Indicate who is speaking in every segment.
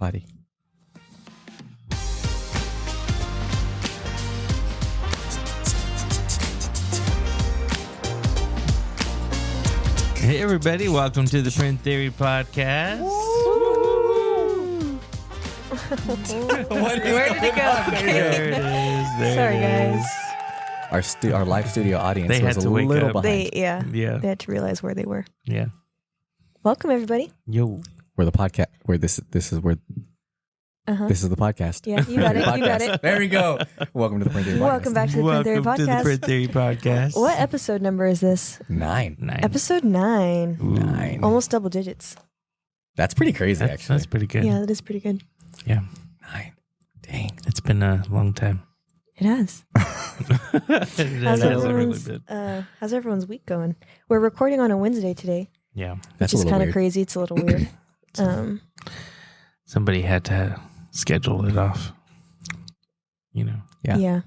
Speaker 1: potty.
Speaker 2: Hey everybody, welcome to the Print Theory Podcast.
Speaker 3: Where did it go?
Speaker 2: There it is.
Speaker 3: Sorry, guys.
Speaker 1: Our live studio audience
Speaker 2: They had
Speaker 1: was
Speaker 2: to
Speaker 1: a
Speaker 2: wake
Speaker 1: little
Speaker 2: up.
Speaker 1: behind.
Speaker 3: They had to realize where they were.
Speaker 2: Yeah.
Speaker 3: Welcome, everybody.
Speaker 2: Yo.
Speaker 1: Where the podcast, where this is where this is the podcast.
Speaker 3: Yeah, you got it. You got it.
Speaker 1: There we go. Welcome to the Print Theory Podcast.
Speaker 3: Welcome back to the Print Theory
Speaker 2: Welcome to the
Speaker 3: Podcast.
Speaker 2: Print Theory Podcast.
Speaker 3: What episode number is this?
Speaker 1: 9.
Speaker 3: Episode 9.
Speaker 2: Ooh.
Speaker 1: 9.
Speaker 3: Almost double digits.
Speaker 1: That's pretty crazy, actually.
Speaker 2: That's pretty good.
Speaker 3: Yeah, that is pretty good.
Speaker 2: Yeah.
Speaker 1: 9. Dang.
Speaker 2: It's been a long time.
Speaker 3: It has. How's everyone's week going? We're recording on a Wednesday today,
Speaker 2: Yeah.
Speaker 1: That's
Speaker 3: which is
Speaker 1: a little
Speaker 3: kind of
Speaker 1: weird.
Speaker 3: crazy. It's a little weird.
Speaker 2: Somebody had to schedule it off. You know.
Speaker 1: Yeah.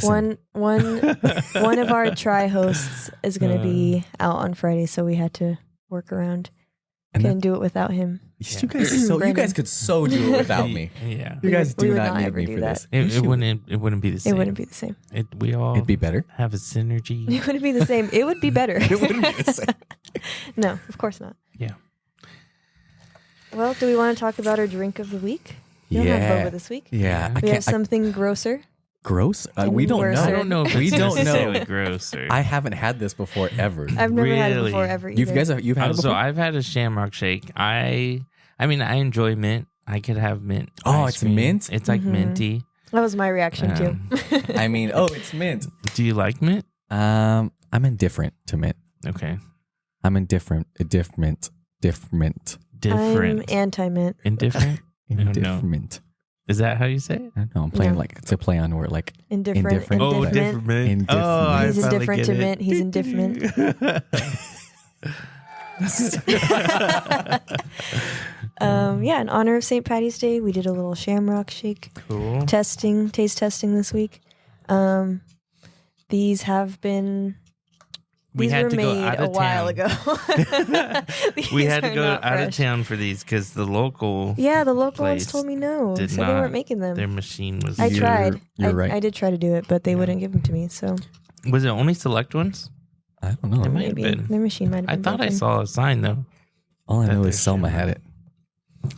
Speaker 3: One
Speaker 1: Listen,
Speaker 3: of our hosts is going to be out on Friday, so we had to work around.
Speaker 1: And
Speaker 3: Couldn't do it without him.
Speaker 1: you guys could so do it without me.
Speaker 2: Yeah.
Speaker 1: You guys
Speaker 3: We
Speaker 1: do
Speaker 3: would
Speaker 1: not
Speaker 3: not
Speaker 1: need
Speaker 3: ever
Speaker 1: me
Speaker 3: do
Speaker 1: for
Speaker 3: that.
Speaker 1: this.
Speaker 2: It wouldn't be the same.
Speaker 3: It wouldn't be the same.
Speaker 2: We all
Speaker 1: It'd be better.
Speaker 2: have a synergy.
Speaker 3: It wouldn't be the same. It would be better.
Speaker 1: It wouldn't be the same.
Speaker 3: No, of course not.
Speaker 2: Yeah.
Speaker 3: Well, do we want to talk about our drink of the week? We don't have boba this week.
Speaker 1: Yeah. I
Speaker 3: We have
Speaker 1: can't.
Speaker 3: something grosser.
Speaker 1: Gross? We don't
Speaker 3: Worse.
Speaker 1: know.
Speaker 2: I don't know if
Speaker 1: We
Speaker 2: it's
Speaker 1: don't know.
Speaker 2: necessarily grosser.
Speaker 1: I haven't had this before ever.
Speaker 3: I've never had it
Speaker 2: Really?
Speaker 3: before ever either.
Speaker 1: You've had it before?
Speaker 2: So I've had a Shamrock shake. I mean, I enjoy mint. I could have mint.
Speaker 1: Oh,
Speaker 2: ice
Speaker 1: it's
Speaker 2: cream.
Speaker 1: mint?
Speaker 2: It's like minty.
Speaker 3: That was my reaction too.
Speaker 1: I mean, it's mint.
Speaker 2: Do you like mint?
Speaker 1: I'm indifferent to mint.
Speaker 2: Okay.
Speaker 1: I'm indifferent. Different.
Speaker 3: I'm anti-mint.
Speaker 2: Indifferent? No.
Speaker 1: Indifferent.
Speaker 2: Is that how you say it?
Speaker 1: I don't know. I'm playing
Speaker 3: No.
Speaker 1: like it's a play on word, like
Speaker 3: Indifferent.
Speaker 1: Indifferent.
Speaker 2: Oh,
Speaker 3: Indifferent.
Speaker 2: different mint.
Speaker 1: Indifferent.
Speaker 2: Oh, I
Speaker 3: He's
Speaker 2: finally
Speaker 3: indifferent
Speaker 2: get
Speaker 3: to
Speaker 2: it.
Speaker 3: mint. He's indifferent. In honor of St. Patty's Day, we did a little Shamrock shake
Speaker 2: Cool.
Speaker 3: taste testing this week. These have been.
Speaker 2: We
Speaker 3: These
Speaker 2: had
Speaker 3: were
Speaker 2: to go
Speaker 3: made
Speaker 2: out
Speaker 3: a
Speaker 2: of
Speaker 3: while
Speaker 2: town.
Speaker 3: ago.
Speaker 2: We
Speaker 3: These
Speaker 2: had to
Speaker 3: are
Speaker 2: go
Speaker 3: not
Speaker 2: out of
Speaker 3: fresh.
Speaker 2: town for these because the local
Speaker 3: Yeah, the local ones
Speaker 2: place
Speaker 3: told me no.
Speaker 2: did
Speaker 3: Said they
Speaker 2: not.
Speaker 3: weren't making them.
Speaker 2: Their machine was.
Speaker 3: I tried.
Speaker 1: You're right.
Speaker 3: I did try to do it, but they wouldn't give them to me. So
Speaker 2: Was it only select ones?
Speaker 1: I don't know.
Speaker 2: It might have
Speaker 3: maybe
Speaker 2: been.
Speaker 3: their machine might have
Speaker 2: I
Speaker 3: been.
Speaker 2: thought I
Speaker 3: broken.
Speaker 2: saw a sign though.
Speaker 1: All I
Speaker 2: that
Speaker 1: know
Speaker 2: they're
Speaker 1: is Selma
Speaker 2: Shamrock.
Speaker 1: had it.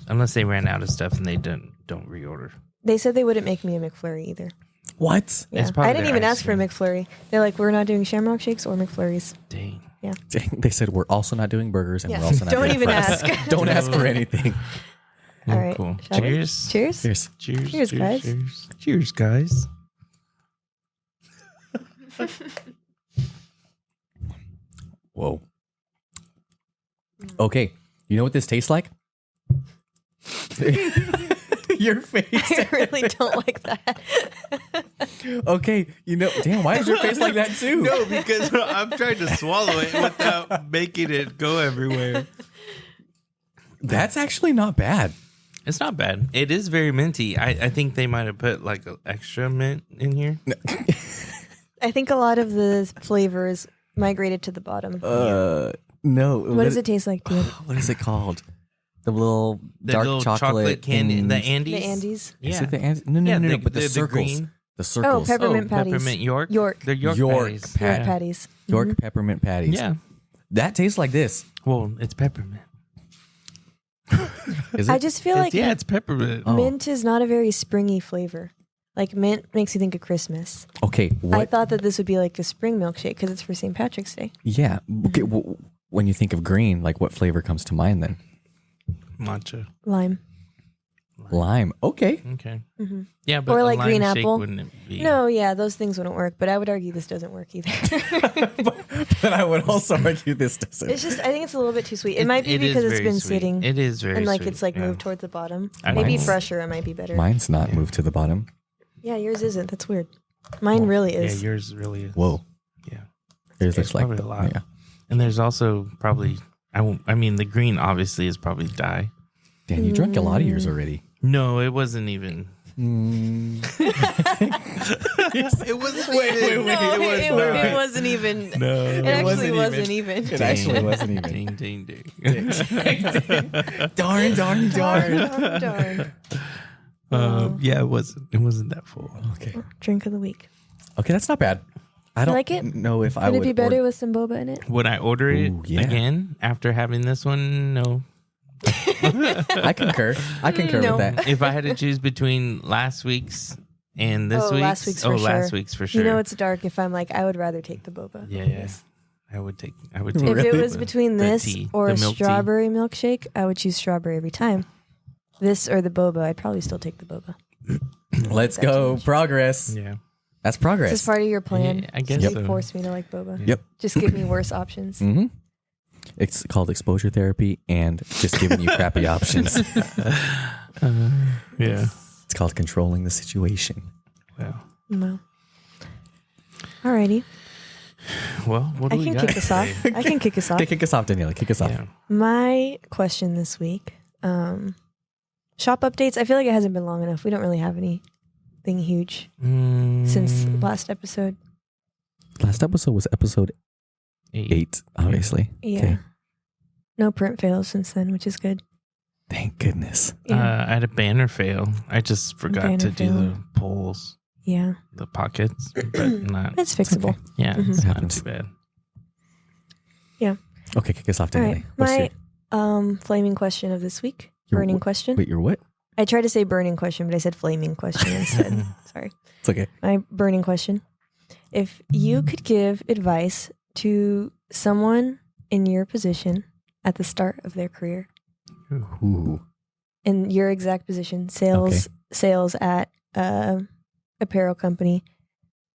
Speaker 2: Unless they ran out of stuff and they don't reorder.
Speaker 3: They said they wouldn't make me a McFlurry either.
Speaker 1: What?
Speaker 3: Yeah.
Speaker 2: It's probably
Speaker 3: I didn't
Speaker 2: their
Speaker 3: even
Speaker 2: ice
Speaker 3: ask for a
Speaker 2: cream.
Speaker 3: McFlurry. They're like, we're not doing Shamrock shakes or McFlurries.
Speaker 2: Dang.
Speaker 1: Dang, they said we're also not doing burgers and
Speaker 3: Yeah.
Speaker 1: we're also not
Speaker 3: Don't
Speaker 1: doing
Speaker 3: even
Speaker 1: fries.
Speaker 3: ask.
Speaker 1: Don't ask for anything.
Speaker 3: All right.
Speaker 2: Cool.
Speaker 3: Shall we?
Speaker 2: Cheers.
Speaker 3: Cheers.
Speaker 1: Cheers.
Speaker 2: Cheers.
Speaker 3: Cheers, guys.
Speaker 2: Cheers. Cheers, guys.
Speaker 1: Whoa. Okay. You know what this tastes like? Your face.
Speaker 3: I really don't like that.
Speaker 1: Okay. Damn, why is your face like that too?
Speaker 2: No, because I'm trying to swallow it without making it go everywhere.
Speaker 1: That's actually not bad.
Speaker 2: It's not bad. It is very minty. I think they might have put like extra mint in here.
Speaker 3: I think a lot of the flavors migrated to the bottom.
Speaker 1: No.
Speaker 3: What does it taste like, dude?
Speaker 1: What is it called? The little
Speaker 2: The
Speaker 1: dark
Speaker 2: little
Speaker 1: chocolate
Speaker 2: candy, the Andes.
Speaker 3: The Andes.
Speaker 2: Yeah.
Speaker 1: Is it the Andes? No. But the circles.
Speaker 2: green.
Speaker 1: The circles.
Speaker 3: Oh, peppermint patties.
Speaker 2: Peppermint York.
Speaker 3: York.
Speaker 2: They're York,
Speaker 1: York
Speaker 2: patties.
Speaker 1: pat-
Speaker 3: York patties.
Speaker 1: York peppermint patties.
Speaker 2: Yeah.
Speaker 1: That tastes like this.
Speaker 2: Well, it's peppermint.
Speaker 1: Is it?
Speaker 3: I just feel like
Speaker 2: It's peppermint.
Speaker 1: Oh.
Speaker 3: mint is not a very springy flavor. Like mint makes you think of Christmas.
Speaker 1: Okay.
Speaker 3: I thought that this would be like a spring milkshake because it's for St. Patrick's Day.
Speaker 1: Yeah. Okay. When you think of green, like what flavor comes to mind then?
Speaker 2: Matcha.
Speaker 3: Lime.
Speaker 1: Lime. Okay.
Speaker 2: Okay.
Speaker 3: Mhm.
Speaker 2: Yeah, but
Speaker 3: Or
Speaker 2: a
Speaker 3: like
Speaker 2: lime
Speaker 3: green
Speaker 2: shake
Speaker 3: apple.
Speaker 2: wouldn't it be?
Speaker 3: No, yeah, those things wouldn't work. But I would argue this doesn't work either.
Speaker 1: But I would also argue this doesn't.
Speaker 3: It's just, I think it's a little bit too sweet. It might be
Speaker 2: It is
Speaker 3: because it's
Speaker 2: very
Speaker 3: been
Speaker 2: sweet.
Speaker 3: sitting
Speaker 2: It is very
Speaker 3: and like
Speaker 2: sweet,
Speaker 3: it's like
Speaker 2: yeah.
Speaker 3: moved towards the bottom.
Speaker 2: I
Speaker 3: Maybe
Speaker 2: like it.
Speaker 3: fresher, it might be better.
Speaker 1: Mine's not moved to the bottom.
Speaker 3: Yeah, yours isn't. That's weird. Mine really
Speaker 2: Yeah,
Speaker 3: is.
Speaker 2: yours really is.
Speaker 1: Whoa.
Speaker 2: Yeah.
Speaker 1: Yours
Speaker 2: It's
Speaker 1: looks like
Speaker 2: probably a lot.
Speaker 1: Yeah.
Speaker 2: And there's also probably, I mean, the green obviously is probably dye.
Speaker 1: Dan, you drank a lot of yours already.
Speaker 2: No, it wasn't even. It wasn't. Wait.
Speaker 3: It wasn't even.
Speaker 2: No,
Speaker 3: it actually wasn't even.
Speaker 1: It actually wasn't even.
Speaker 2: Ding, ding.
Speaker 1: Darn.
Speaker 2: Yeah, it wasn't that full.
Speaker 1: Okay.
Speaker 3: Drink of the week.
Speaker 1: Okay, that's not bad. I don't
Speaker 3: like it?
Speaker 1: know if I
Speaker 3: Would
Speaker 1: would.
Speaker 3: it be better with some boba in it?
Speaker 2: Would I order it again after having this one? No.
Speaker 1: I concur.
Speaker 3: No.
Speaker 1: with that.
Speaker 2: If I had to choose between last week's and this week's,
Speaker 3: last week's for sure.
Speaker 2: last week's for sure.
Speaker 3: You know, it's dark. If I'm like, I would rather take the boba.
Speaker 2: Yeah. I would take.
Speaker 3: If
Speaker 1: Really?
Speaker 3: it was between this or
Speaker 2: the
Speaker 3: a
Speaker 2: milk tea.
Speaker 3: strawberry milkshake, I would choose strawberry every time. This or the boba, I'd probably still take the boba.
Speaker 1: Let's go. Progress.
Speaker 2: Yeah.
Speaker 1: That's progress.
Speaker 3: Is this part of your plan?
Speaker 2: Yeah, I guess
Speaker 3: You
Speaker 2: so.
Speaker 3: force me to like boba.
Speaker 1: Yep.
Speaker 3: Just give me worse options.
Speaker 1: Mm-hmm. It's called exposure therapy and just giving you crappy options.
Speaker 2: Yeah.
Speaker 1: It's called controlling the situation.
Speaker 2: Well.
Speaker 3: No. Alrighty.
Speaker 2: Well, what do we
Speaker 3: I can
Speaker 2: got
Speaker 3: kick us off.
Speaker 2: today?
Speaker 3: I can kick us off.
Speaker 1: Kick us off, Daniela. Kick us off.
Speaker 2: Yeah.
Speaker 3: My question this week, shop updates. I feel like it hasn't been long enough. We don't really have anything huge since last episode.
Speaker 1: Last episode was episode 8, obviously.
Speaker 3: Yeah.
Speaker 1: Okay.
Speaker 3: No print fails since then, which is good.
Speaker 1: Thank goodness.
Speaker 3: Yeah.
Speaker 2: I had a banner fail. I just forgot
Speaker 3: Banner
Speaker 2: to do
Speaker 3: fail.
Speaker 2: the polls,
Speaker 3: Yeah.
Speaker 2: the pockets, but not.
Speaker 3: It's fixable.
Speaker 1: okay.
Speaker 2: Yeah,
Speaker 3: Mhm.
Speaker 2: it's
Speaker 1: It
Speaker 2: not
Speaker 1: happens.
Speaker 2: too bad.
Speaker 1: Okay, kick us off,
Speaker 3: All
Speaker 1: Daniela.
Speaker 3: right. My flaming question of this week.
Speaker 1: Your
Speaker 3: Burning
Speaker 1: wh-
Speaker 3: question.
Speaker 1: Wait, your what?
Speaker 3: I tried to say burning question, but I said flaming question instead. Sorry.
Speaker 1: It's okay.
Speaker 3: My burning question. If you could give advice to someone in your position at the start of their career,
Speaker 1: Ooh.
Speaker 3: in your exact position, sales at apparel company,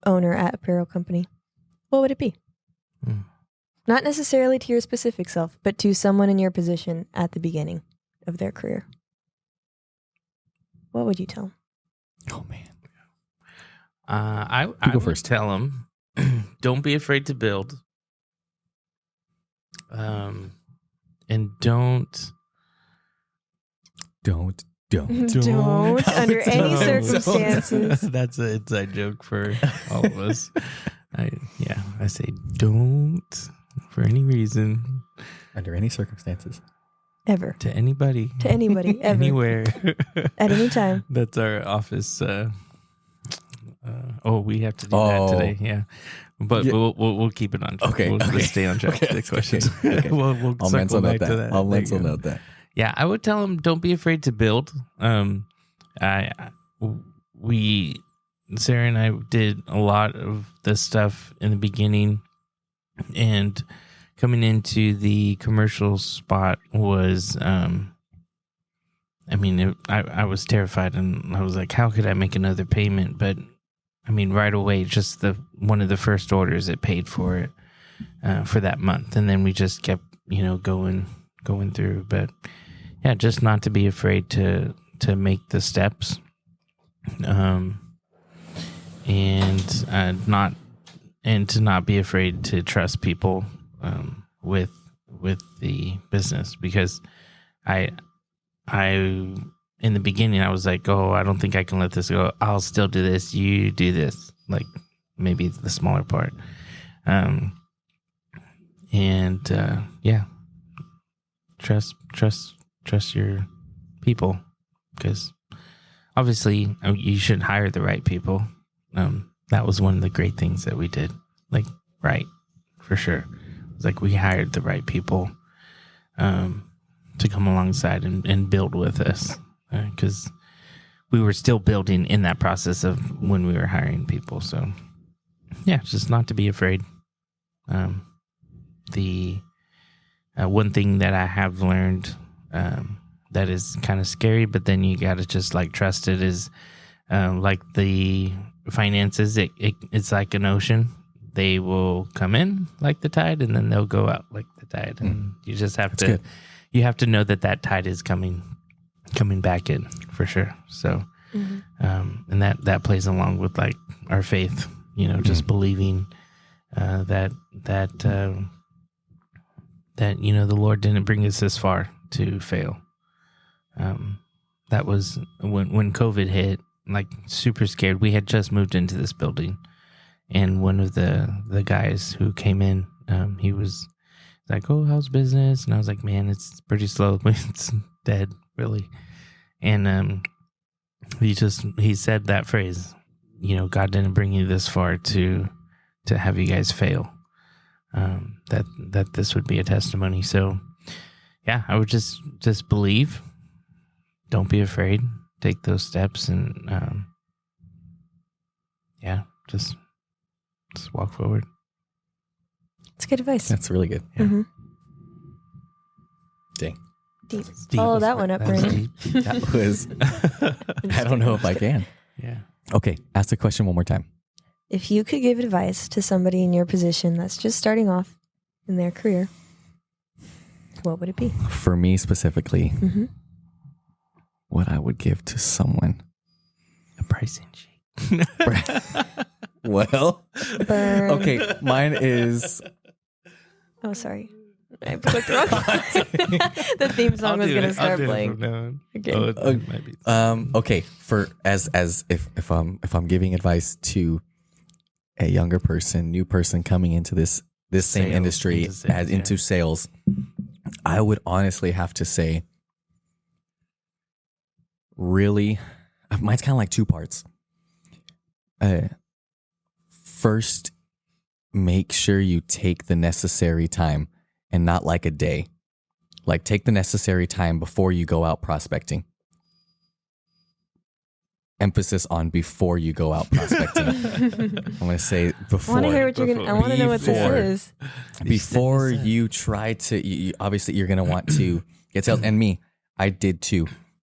Speaker 3: owner at apparel company, what would it be?
Speaker 2: Hmm.
Speaker 3: Not necessarily to your specific self, but to someone in your position at the beginning of their career. What would you tell them?
Speaker 1: Oh, man.
Speaker 2: I
Speaker 1: go
Speaker 2: would
Speaker 1: first.
Speaker 2: tell them, don't be afraid to build. And don't
Speaker 3: Don't under any circumstances.
Speaker 2: That's an inside joke for all of us. I say don't for any reason
Speaker 1: Under any circumstances.
Speaker 3: Ever.
Speaker 2: to anybody,
Speaker 3: To anybody, ever.
Speaker 2: anywhere,
Speaker 3: At any time.
Speaker 2: That's our office. We have to do that today. Yeah, but
Speaker 1: Yeah.
Speaker 2: we'll keep it on track.
Speaker 1: Okay,
Speaker 2: We'll
Speaker 1: okay.
Speaker 2: just stay on track with the
Speaker 1: Okay,
Speaker 2: questions.
Speaker 1: okay.
Speaker 2: we'll
Speaker 1: I'll
Speaker 2: circle
Speaker 1: mental
Speaker 2: back
Speaker 1: note
Speaker 2: to
Speaker 1: that.
Speaker 2: that.
Speaker 1: I'll
Speaker 2: There you
Speaker 1: mental
Speaker 2: go.
Speaker 1: note that.
Speaker 2: Yeah, I would tell them don't be afraid to build. Sarah and I did a lot of this stuff in the beginning, and coming into the commercial spot was, I was terrified, and I was like, how could I make another payment? But I mean, right away, just one of the first orders, it paid for it for that month, and then we just kept, going through. But yeah, just not to be afraid to make the steps, and to not be afraid to trust people with the business, because I in the beginning I was like, oh, I don't think I can let this go. I'll still do this. You do this, like maybe the smaller part, trust your people, because obviously you should hire the right people. That was one of the great things that we did, like, right, for sure. It's like we hired the right people to come alongside and build with us, because we were still building in that process of when we were hiring people. So yeah, just not to be afraid. The one thing that I have learned that is kind of scary, but then you got to just like trust it, is like the finances. It's like an ocean. They will come in like the tide, and then they'll go out like the tide. And you just have
Speaker 1: That's
Speaker 2: to,
Speaker 1: good.
Speaker 2: you have to know that tide is coming back in for sure. So, and that plays along with like our faith, just believing that the Lord didn't bring us this far to fail. That was when COVID hit. like super scared. We had just moved into this building, and one of the guys who came in, he was like, "Oh, how's business?" And I was like, "Man, it's pretty slow. It's dead, really." And he said that phrase, God didn't bring you this far to have you guys fail. That this would be a testimony. So yeah, I would just believe. Don't be afraid. Take those steps, and just walk forward.
Speaker 3: It's good advice.
Speaker 1: That's really good.
Speaker 2: Yeah.
Speaker 3: Mm-hmm.
Speaker 1: Dang.
Speaker 3: Deep.
Speaker 2: Deep.
Speaker 3: Follow that one up, Brandon.
Speaker 1: That was, I don't know if I can.
Speaker 2: Yeah.
Speaker 1: Okay. Ask the question one more time.
Speaker 3: If you could give advice to somebody in your position that's just starting off in their career, what would it be?
Speaker 1: For me specifically,
Speaker 3: Mm-hmm.
Speaker 1: what I would give to someone.
Speaker 2: A pricing sheet.
Speaker 1: Well,
Speaker 3: Burn.
Speaker 1: okay. Mine is.
Speaker 3: Oh, sorry. I clicked wrong. The theme song was going to start playing. Okay.
Speaker 2: It might be.
Speaker 1: Okay. For if I'm giving advice to a younger person, new person coming into this same
Speaker 2: Sales,
Speaker 1: industry
Speaker 2: into sales,
Speaker 1: into sales, I would honestly have to say, really, mine's kind of like two parts. First, make sure you take the necessary time and not like a day. Like, take the necessary time before you go out prospecting. Emphasis on before you go out prospecting. I'm going to say before.
Speaker 3: I want to hear what you're going to, I want to know what
Speaker 1: Before.
Speaker 3: this is.
Speaker 1: Before you try to, obviously you're going to want to get sales. And me, I did too.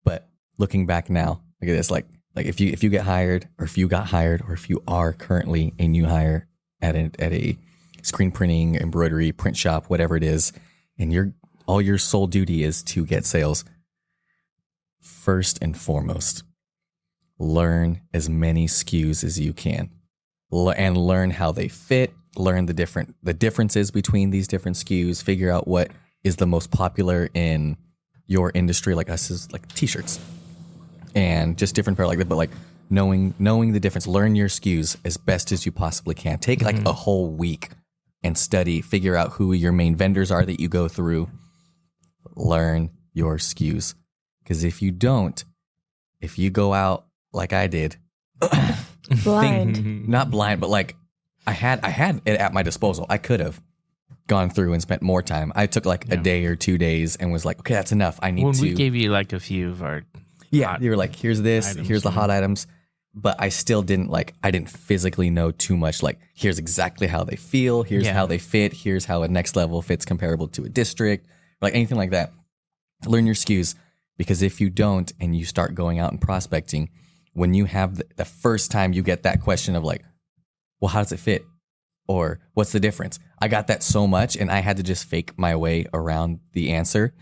Speaker 1: But looking back now, look at this. Like if you get hired, or if you got hired, or if you are currently a new hire at a screen printing, embroidery, print shop, whatever it is, and all your sole duty is to get sales. First and foremost, learn as many SKUs as you can, and learn how they fit. Learn the differences between these different SKUs. Figure out what is the most popular in your industry, like us, is like t-shirts, and just different pair like that. But like knowing the difference. Learn your SKUs as best as you possibly can. Take like a whole week and study. Figure out who your main vendors are that you go through. Learn your SKUs, because if you don't, if you go out like I did,
Speaker 3: Blind.
Speaker 1: not blind, but like I had it at my disposal. I could have gone through and spent more time. I took like a day or 2 days and was like, okay, that's enough. I need to.
Speaker 2: We gave you like a few of our
Speaker 1: You were like, here's this,
Speaker 2: items,
Speaker 1: here's the hot items. But I still didn't I didn't physically know too much. Like, here's exactly how they feel. Here's how they fit. Here's how a next level fits comparable to a district. Like anything like that. Learn your SKUs, because if you don't and you start going out and prospecting, when you have the first time you get that question of like, well, how does it fit? Or what's the difference? I got that so much, and I had to just fake my way around the answer.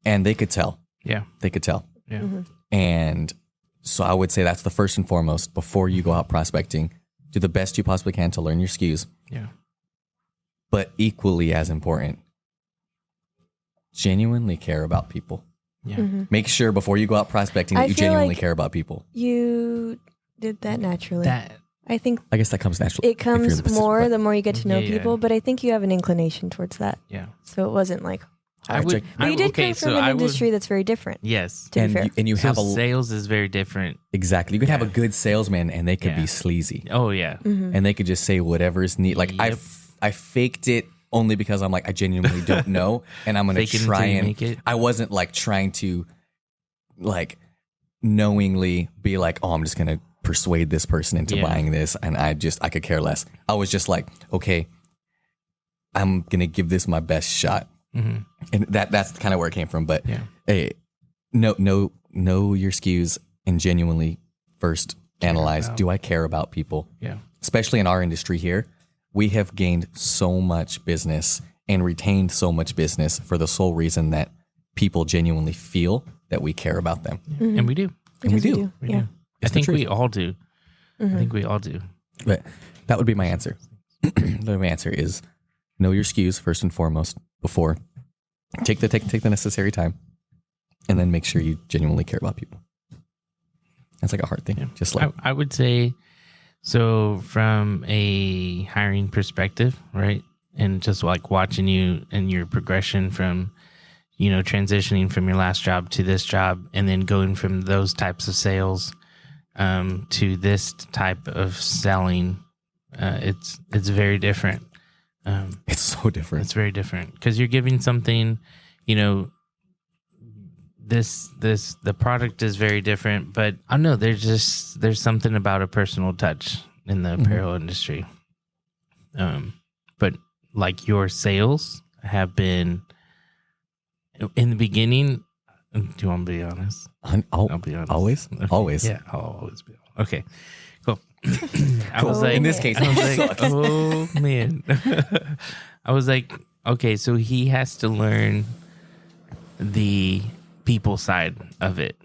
Speaker 1: And they could tell.
Speaker 2: Yeah.
Speaker 1: They could tell.
Speaker 2: Yeah.
Speaker 3: Mm-hmm.
Speaker 1: And so I would say that's the first and foremost. Before you go out prospecting, do the best you possibly can to learn your SKUs.
Speaker 2: Yeah.
Speaker 1: But equally as important, genuinely care about people.
Speaker 2: Yeah.
Speaker 3: Mm-hmm.
Speaker 1: Make sure before you go out prospecting that you
Speaker 3: feel
Speaker 1: genuinely
Speaker 3: like
Speaker 1: care about people.
Speaker 3: You did that naturally. I think
Speaker 1: I guess that comes naturally.
Speaker 3: it comes more the more you get to know
Speaker 2: Yeah.
Speaker 3: people, but I think you have an inclination towards that.
Speaker 2: Yeah.
Speaker 3: So it wasn't like
Speaker 2: I
Speaker 3: hard.
Speaker 2: would.
Speaker 3: But you did come from an industry that's very different,
Speaker 2: Yes.
Speaker 3: to be fair.
Speaker 1: And you have
Speaker 2: sales is very different.
Speaker 1: exactly. You could have a good salesman, and they could be sleazy,
Speaker 2: Oh yeah.
Speaker 3: Mm-hmm.
Speaker 1: and they could just say whatever's neat. Like
Speaker 2: Yep.
Speaker 1: I faked it only because I'm like, I genuinely don't know, and I'm gonna
Speaker 2: Fake it
Speaker 1: try
Speaker 2: until you
Speaker 1: and
Speaker 2: make it.
Speaker 1: I wasn't like trying to knowingly be like, oh, I'm just gonna persuade this person into buying this, and I could care less. I was just like, okay, I'm gonna give this my best shot.
Speaker 2: Mm-hmm.
Speaker 1: And that's kind of where it came from. But
Speaker 2: Yeah.
Speaker 1: hey, know your SKUs, and genuinely first analyze, do I care about people?
Speaker 2: Yeah.
Speaker 1: Especially in our industry here, we have gained so much business and retained so much business for the sole reason that people genuinely feel that we care about them.
Speaker 3: Mm-hmm.
Speaker 2: And we do.
Speaker 1: And we
Speaker 3: Because
Speaker 1: do.
Speaker 2: We
Speaker 3: Yeah.
Speaker 2: do. I
Speaker 1: It's the
Speaker 2: think
Speaker 1: truth.
Speaker 2: we all do. I think we all do.
Speaker 1: But that would be my answer. My answer is know your SKUs first and foremost before. Take the necessary time, and then make sure you genuinely care about people. That's like a hard thing. Just like
Speaker 2: I would say, so from a hiring perspective, right? And just like watching you and your progression from, transitioning from your last job to this job, and then going from those types of sales to this type of selling, it's very different.
Speaker 1: it's so different.
Speaker 2: It's very different because you're giving something, the product is very different, but I don't know, there's something about a personal touch in the apparel industry. But like your sales have been in the beginning. Do you want to be honest?
Speaker 1: I'll
Speaker 2: be honest.
Speaker 1: Always?
Speaker 2: Okay.
Speaker 1: Always.
Speaker 2: Yeah, I'll always be. Okay, cool. I was
Speaker 3: Cool.
Speaker 2: like,
Speaker 1: In this case,
Speaker 2: I was
Speaker 1: it
Speaker 2: like,
Speaker 1: sucks.
Speaker 2: oh man. I was like, okay, so he has to learn the people side of it,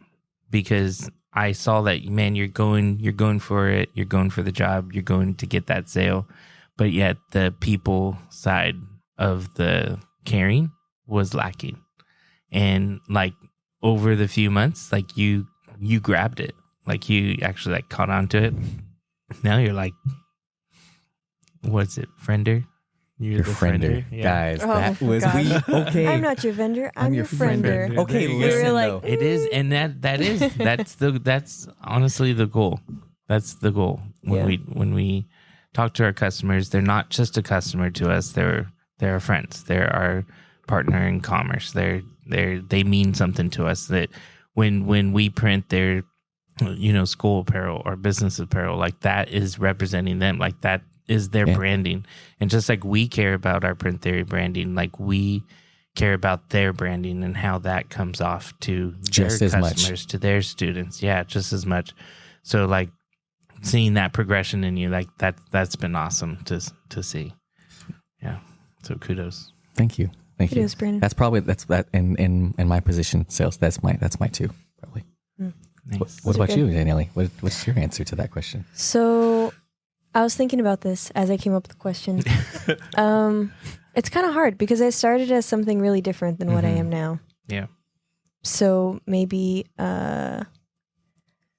Speaker 2: because I saw that, man, you're going for it, you're going for the job, you're going to get that sale, but yet the people side of the caring was lacking. And like over the few months, like you grabbed it, like you actually like caught on to it. Now you're like, what's it, friender?
Speaker 1: Your
Speaker 2: the
Speaker 1: friender.
Speaker 2: Yeah.
Speaker 1: Guys,
Speaker 3: Oh,
Speaker 1: that was
Speaker 3: gosh.
Speaker 1: okay.
Speaker 3: I'm not your vendor. I'm your friender.
Speaker 2: friender.
Speaker 1: Okay,
Speaker 2: You were
Speaker 1: listen
Speaker 3: like,
Speaker 1: though.
Speaker 2: It is, and that's honestly the goal. That's the goal. When we talk to our customers, they're not just a customer to us. They're our friends. They're our partner in commerce. They mean something to us. That when we print their school apparel or business apparel, like that is representing them. Like that is their branding. And just like we care about our Print Theory branding, like we care about their branding and how that comes off to
Speaker 1: Just
Speaker 2: their
Speaker 1: as much.
Speaker 2: customers, to their students. Yeah, just as much. So like seeing that progression in you, like that's been awesome to see. Yeah. So kudos.
Speaker 1: Thank you. Thank you.
Speaker 3: Kudos, Brandon.
Speaker 1: That's probably that in my position, sales. That's my two probably.
Speaker 2: Nice.
Speaker 1: What about
Speaker 3: Okay.
Speaker 1: you, Danielle? What's your answer to that question?
Speaker 3: So I was thinking about this as I came up with the question. It's kind of hard because I started as something really different than what I am now.
Speaker 2: Yeah.
Speaker 3: So maybe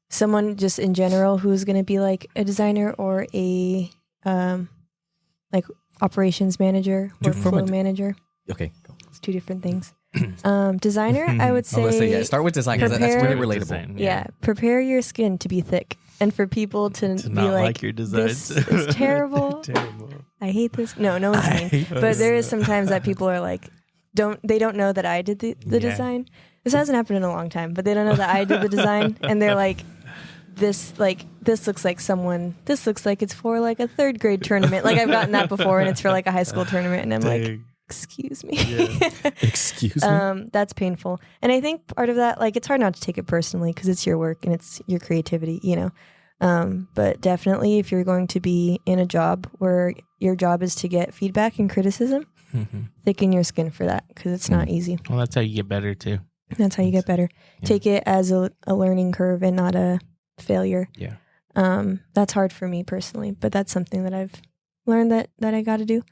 Speaker 3: someone just in general who's going to be like a designer or a like operations manager, workflow manager.
Speaker 1: Okay. Go.
Speaker 3: It's two different things. Designer, I would say.
Speaker 1: Let's say start with design because that's
Speaker 3: prepare-
Speaker 1: really relatable.
Speaker 2: Design,
Speaker 3: Yeah, prepare your skin to be thick and for people to be
Speaker 2: not
Speaker 3: like,
Speaker 2: like your designs.
Speaker 3: this is terrible.
Speaker 2: Terrible.
Speaker 3: I hate this. No one's mean. But there is sometimes that people are like, they don't know that I did the design. This hasn't happened in a long time, but they don't know that I did the design, and they're like, this looks like it's for like a third grade tournament. Like I've gotten that before, and it's for like a high school tournament, and I'm like, excuse me.
Speaker 1: Excuse me.
Speaker 3: That's painful. And I think part of that, like, it's hard not to take it personally because it's your work and it's your creativity, but definitely if you're going to be in a job where your job is to get feedback and criticism, thicken your skin for that because it's not easy.
Speaker 2: Well, that's how you get better too.
Speaker 3: That's how you get better.
Speaker 2: Yeah.
Speaker 3: Take it as a learning curve and not a failure.
Speaker 2: Yeah.
Speaker 3: That's hard for me personally, but that's something that I've learned that I got to do.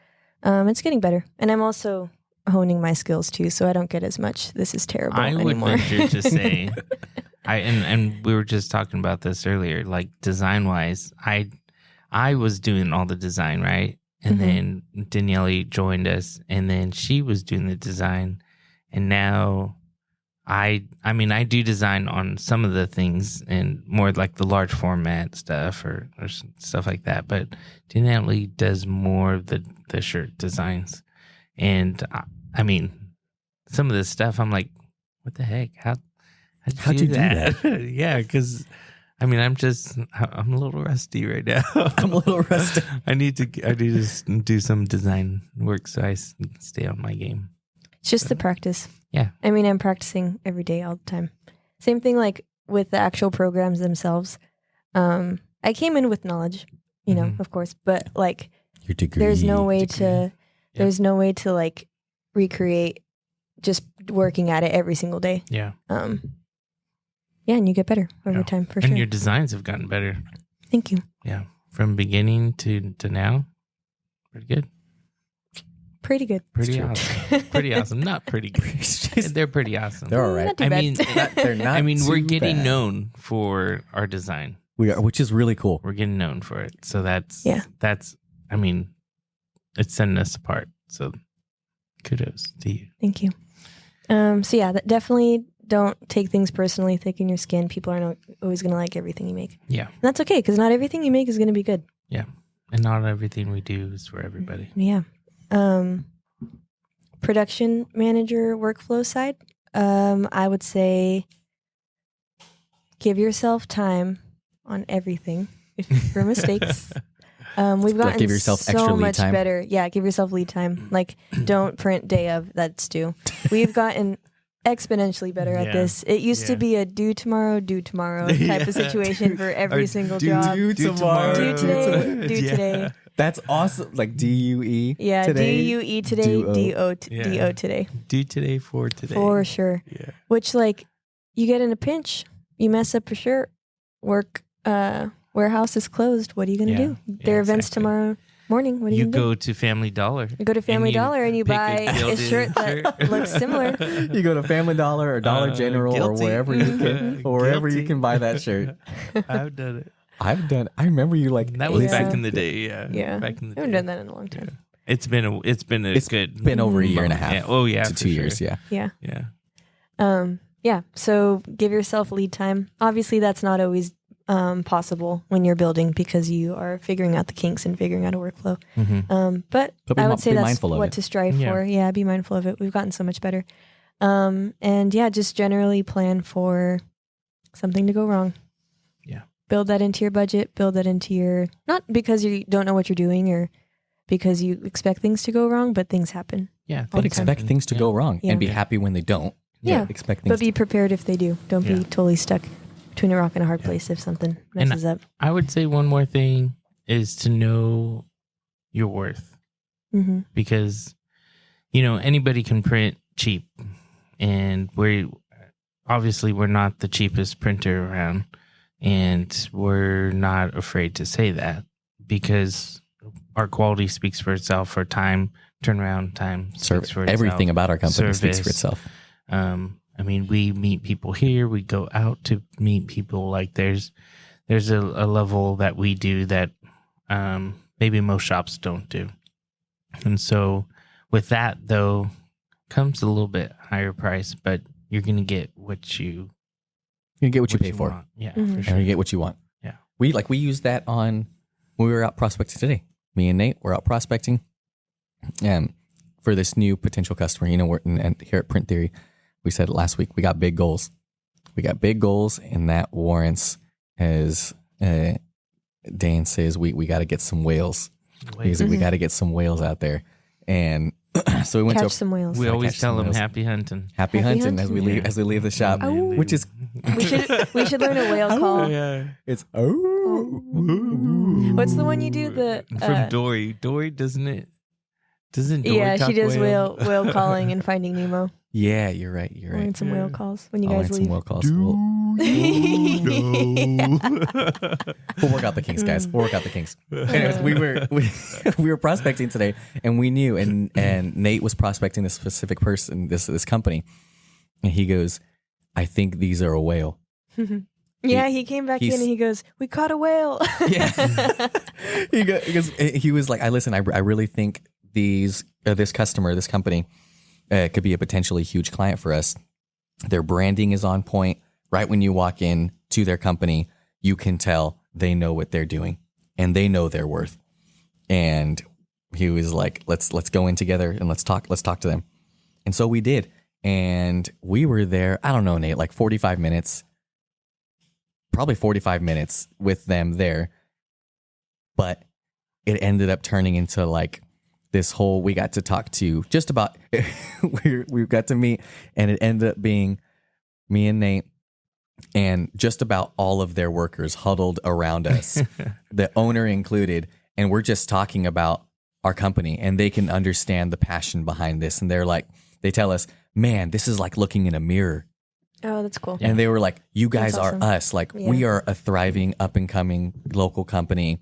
Speaker 3: It's getting better. And I'm also honing my skills too, so I don't get as much this is terrible anymore.
Speaker 2: would venture to say, and we were just talking about this earlier, like design wise, I was doing all the design, right? And then Danielle joined us, and then she was doing the design, and now I do design on some of the things and more like the large format stuff or stuff like that. But Danielle does more of the shirt designs. And I mean, some of this stuff, I'm like, what the heck? How'd you do that? Yeah, because I'm a little rusty right now.
Speaker 1: I'm a little rusty.
Speaker 2: I need to do some design work so I stay on my game.
Speaker 3: It's just the practice.
Speaker 2: Yeah.
Speaker 3: I mean, I'm practicing every day, all the time. Same thing like with the actual programs themselves. I came in with knowledge, of course, but like
Speaker 1: Your degree.
Speaker 3: there's no way to like recreate just working at it every single day.
Speaker 2: Yeah.
Speaker 3: Yeah, and you get better over time for sure.
Speaker 2: And your designs have gotten better.
Speaker 3: Thank you.
Speaker 2: Yeah. From beginning to now. Pretty good.
Speaker 3: Pretty good.
Speaker 2: Pretty awesome. Pretty awesome. Not pretty good. They're pretty awesome.
Speaker 1: They're all right.
Speaker 3: Not too
Speaker 2: I
Speaker 3: bad.
Speaker 2: mean,
Speaker 1: They're not.
Speaker 2: I mean, we're
Speaker 1: too
Speaker 2: getting
Speaker 1: bad.
Speaker 2: known for our design.
Speaker 1: We are, which is really cool.
Speaker 2: We're getting known for it. So that's
Speaker 3: Yeah.
Speaker 2: I mean, it's setting us apart. So kudos to you.
Speaker 3: Thank you. So yeah, definitely don't take things personally, thick in your skin. People aren't always going to like everything you make.
Speaker 2: Yeah.
Speaker 3: And that's okay, because not everything you make is going to be good.
Speaker 2: Yeah. And not everything we do is for everybody.
Speaker 3: Yeah. Production manager workflow side, I would say give yourself time on everything for mistakes. We've gotten
Speaker 1: give yourself
Speaker 3: so
Speaker 1: extra lead
Speaker 3: much
Speaker 1: time.
Speaker 3: better. Yeah, give yourself lead time. Like, don't print day of, that's due. We've gotten exponentially better at
Speaker 2: Yeah.
Speaker 3: this. It used to be a do tomorrow type of situation for every single job.
Speaker 1: Do tomorrow.
Speaker 3: Do today, do today.
Speaker 1: That's awesome. Like DUE.
Speaker 3: Yeah,
Speaker 1: today,
Speaker 3: DUE today,
Speaker 1: do-o.
Speaker 3: DO today.
Speaker 2: Do today for today.
Speaker 3: For sure.
Speaker 2: Yeah.
Speaker 3: Which, like, you get in a pinch, you mess up a shirt, warehouse is closed. What are you going to
Speaker 2: Yeah.
Speaker 3: do?
Speaker 2: Yeah,
Speaker 3: There are events
Speaker 2: exactly.
Speaker 3: tomorrow morning. What are you
Speaker 2: You
Speaker 3: going to do?
Speaker 2: go to Family Dollar.
Speaker 3: You go to Family
Speaker 2: and you
Speaker 3: Dollar and you
Speaker 2: pick
Speaker 3: buy a
Speaker 2: gilded
Speaker 3: shirt that looks similar.
Speaker 1: You go to Family Dollar or Dollar General or
Speaker 2: guilty.
Speaker 1: wherever you can, or wherever you
Speaker 2: Guilty.
Speaker 1: can buy that shirt.
Speaker 2: I've done it.
Speaker 1: I remember you like
Speaker 2: That was
Speaker 3: Yeah.
Speaker 2: back in the day. Yeah.
Speaker 3: Yeah.
Speaker 2: Back in the
Speaker 3: I haven't
Speaker 2: day.
Speaker 3: done that in a long time.
Speaker 2: It's been a
Speaker 1: It's
Speaker 2: good.
Speaker 1: been over a year and a half.
Speaker 2: Yeah. Oh yeah.
Speaker 1: to
Speaker 2: for
Speaker 1: 2 years.
Speaker 2: sure.
Speaker 1: Yeah.
Speaker 3: Yeah.
Speaker 2: Yeah.
Speaker 3: Yeah. So give yourself lead time. Obviously, that's not always possible when you're building because you are figuring out the kinks and figuring out a workflow.
Speaker 2: Mm-hmm.
Speaker 3: But
Speaker 1: But be
Speaker 3: I would say
Speaker 1: be
Speaker 3: that's
Speaker 1: mindful of
Speaker 3: what
Speaker 1: it.
Speaker 3: to strive
Speaker 2: Yeah.
Speaker 3: for. Yeah, be mindful of it. We've gotten so much better. And yeah, just generally plan for something to go wrong.
Speaker 2: Yeah.
Speaker 3: Build that into your budget. Build that into your, not because you don't know what you're doing or because you expect things to go wrong, but things happen.
Speaker 2: Yeah.
Speaker 1: But
Speaker 3: the
Speaker 1: expect
Speaker 2: time.
Speaker 1: things to go wrong
Speaker 3: Yeah.
Speaker 1: and be happy when they don't.
Speaker 3: Yeah.
Speaker 1: Expect things
Speaker 3: But be prepared if they do. Don't
Speaker 2: Yeah.
Speaker 3: be totally stuck between a rock and a hard place if something
Speaker 2: And
Speaker 3: messes up.
Speaker 2: I would say one more thing is to know your worth,
Speaker 3: Mm-hmm.
Speaker 2: because anybody can print cheap, and we're not the cheapest printer around, and we're not afraid to say that because our quality speaks for itself. Our time, turnaround time speaks for itself.
Speaker 1: everything about our company speaks for
Speaker 2: Service.
Speaker 1: itself.
Speaker 2: I mean, we meet people here. We go out to meet people. Like there's a level that we do that maybe most shops don't do. And so with that, though, comes a little bit higher price, but you're going to get what you
Speaker 1: You get what you pay for,
Speaker 2: want. Yeah,
Speaker 3: Mhm.
Speaker 2: for
Speaker 1: and
Speaker 2: sure.
Speaker 1: you get what you want.
Speaker 2: Yeah.
Speaker 1: We used that on when we were out prospecting today. Me and Nate were out prospecting, for this new potential customer. And here at Print Theory, we said last week we got big goals. We got big goals, and that warrants, as Dan says, we got to get some whales.
Speaker 2: Wait,
Speaker 1: We got to get some whales out there, and so we went
Speaker 3: Catch
Speaker 1: to
Speaker 3: some whales.
Speaker 2: we always
Speaker 1: catch
Speaker 2: tell
Speaker 1: some
Speaker 2: them
Speaker 1: whales.
Speaker 2: happy hunting.
Speaker 1: happy
Speaker 3: Happy
Speaker 1: hunting as we
Speaker 3: hunting.
Speaker 1: leave
Speaker 2: Yeah.
Speaker 1: as we leave the shop,
Speaker 3: Oh.
Speaker 1: which is
Speaker 3: we should learn a whale call.
Speaker 2: Yeah.
Speaker 1: it's
Speaker 3: What's the one you do? The
Speaker 2: From Dory. Dory, doesn't it? Doesn't Dory
Speaker 3: yeah,
Speaker 2: talk
Speaker 3: she does
Speaker 2: whale?
Speaker 3: whale calling and Finding Nemo.
Speaker 1: Yeah, you're right.
Speaker 3: I want some
Speaker 2: Yeah.
Speaker 3: whale calls when you
Speaker 1: I'll
Speaker 3: guys
Speaker 1: add some
Speaker 3: leave.
Speaker 1: whale calls. We'll work out the kinks, guys. We'll work out the kinks. Anyways, we were prospecting today, and we knew, and Nate was prospecting this specific person, this company, and he goes, "I think these are a whale."
Speaker 3: Yeah, he came back in
Speaker 1: he's-
Speaker 3: and he goes, "We caught a whale."
Speaker 1: Yeah. he was like, I really think this customer, this company, could be a potentially huge client for us. Their branding is on point. Right when you walk in to their company, you can tell they know what they're doing and they know their worth. And he was like, let's go in together and let's talk to them. And so we did. And we were there, I don't know, Nate, like 45 minutes, probably 45 minutes with them there. But it ended up turning into like this whole, we got to talk to just about, we got to meet, and it ended up being me and Nate and just about all of their workers huddled around us, the owner included. And we're just talking about our company, and they can understand the passion behind this. And they're like, they tell us, man, this is like looking in a mirror.
Speaker 3: Oh, that's cool.
Speaker 1: And they were like, you guys
Speaker 3: That's awesome.
Speaker 1: are us. Like,
Speaker 3: Yeah.
Speaker 1: we are a thriving, up and coming local company.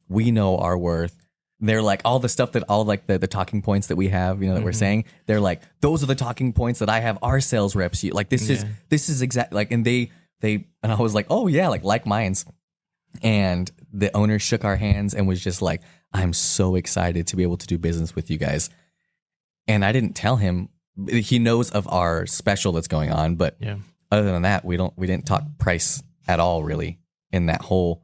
Speaker 1: We know our worth. they're like all the stuff that all like the talking points that we have, you know, that we're saying, they're like, those are the talking points that I have our sales reps use. Like this is exact, like, and and I was like, oh yeah, like minds. And the owner shook our hands and was just like, I'm so excited to be able to do business with you guys. And I didn't tell him, he knows of our special that's going on, but other than that, we didn't talk price at all really in that whole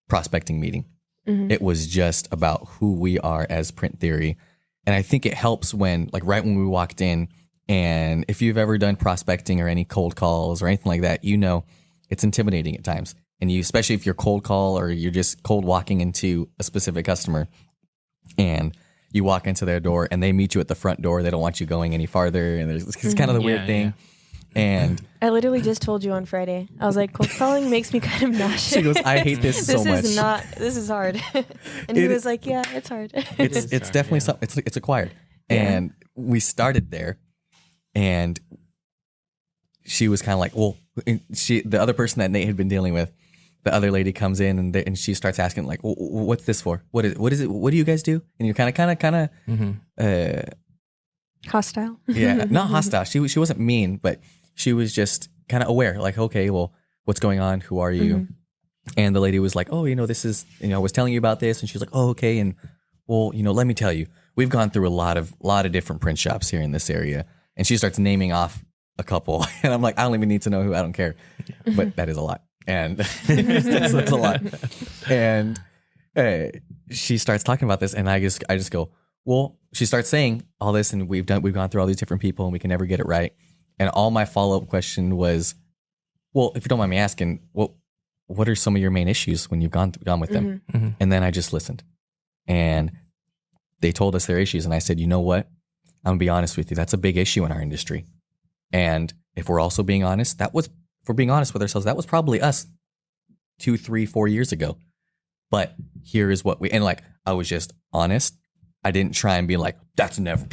Speaker 1: prospecting meeting. It was just about who we are as Print Theory. And I think it helps when, like, right when we walked in, and if you've ever done prospecting or any cold calls or anything like that, you know, it's intimidating at times. And you, especially if you're cold call or you're just cold walking into a specific customer and you walk into their door and they meet you at the front door. They don't want you going any farther. And it's kind of the weird thing. Yeah. And
Speaker 3: I literally just told you on Friday, I was like, cold calling makes me kind of nauseous.
Speaker 1: She goes, I hate this so much.
Speaker 3: This is hard. And he was like, yeah, it's hard.
Speaker 1: It's definitely something. It's acquired. And we started there, and she was kind of like, well, the other person that Nate had been dealing with, the other lady comes in and she starts asking like, well, what's this for? What is it? What do you guys do? And you're kind of
Speaker 3: hostile.
Speaker 1: Yeah, not hostile. She wasn't mean, but she was just kind of aware, like, okay, well, what's going on? Who are you? And the lady was like, oh, you know, this is, you know, I was telling you about this. And she was like, oh, okay. And well, you know, let me tell you, we've gone through a lot of different print shops here in this area. And she starts naming off a couple. And I'm like, I don't even need to know who, I don't care. But that is a lot. And that's a lot. And she starts talking about this. And I just go, well, she starts saying all this, and we've gone through all these different people and we can never get it right. And all my follow-up question was, well, if you don't mind me asking, what are some of your main issues when you've gone with them? And then I just listened, and they told us their issues. And I said, you know what? I'm gonna be honest with you. That's a big issue in our industry. And if we're also being honest, if we're being honest with ourselves, that was probably us 2, 3, 4 years ago. But here is what and like, I was just honest. I didn't try and be like, that's never.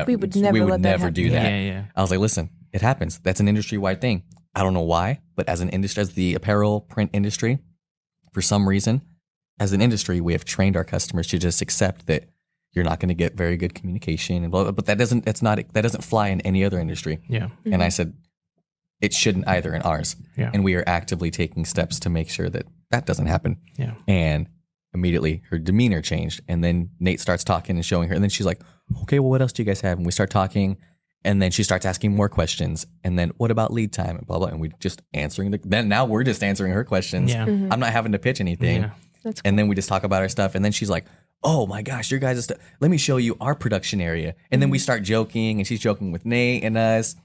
Speaker 1: We would never do that.
Speaker 2: Yeah.
Speaker 1: I was like, listen, it happens. That's an industry-wide thing. I don't know why, but as the apparel print industry, for some reason, as an industry, we have trained our customers to just accept that you're not going to get very good communication and blah, blah, but that doesn't fly in any other industry.
Speaker 2: Yeah.
Speaker 1: And I said, it shouldn't either in ours.
Speaker 2: Yeah.
Speaker 1: And we are actively taking steps to make sure that doesn't happen.
Speaker 2: Yeah.
Speaker 1: And immediately her demeanor changed, and then Nate starts talking and showing her, and then she's like, okay, well, what else do you guys have? And we start talking, and then she starts asking more questions, and then what about lead time and blah blah, and we just answering then now we're just answering her questions.
Speaker 2: Yeah.
Speaker 1: I'm not having to pitch anything.
Speaker 2: Yeah.
Speaker 3: That's cool.
Speaker 1: And then we just talk about our stuff, and then she's like, oh my gosh, your guys' stuff, let me show you our production area. And then we start joking, and she's joking with Nate and us,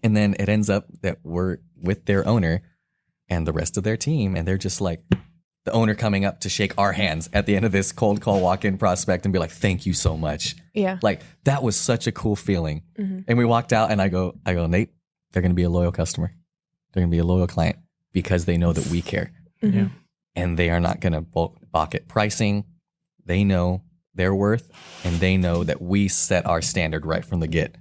Speaker 1: and then it ends up that we're with their owner and the rest of their team, and they're just like, the owner coming up to shake our hands at the end of this cold call walk-in prospect and be like, thank you so much.
Speaker 3: Yeah.
Speaker 1: Like, that was such a cool feeling. And we walked out, and I go, Nate, they're going to be a loyal customer. They're going to be a loyal client because they know that we care.
Speaker 2: Yeah.
Speaker 1: And they are not going to balk at pricing. They know their worth, and they know that we set our standard right from the get.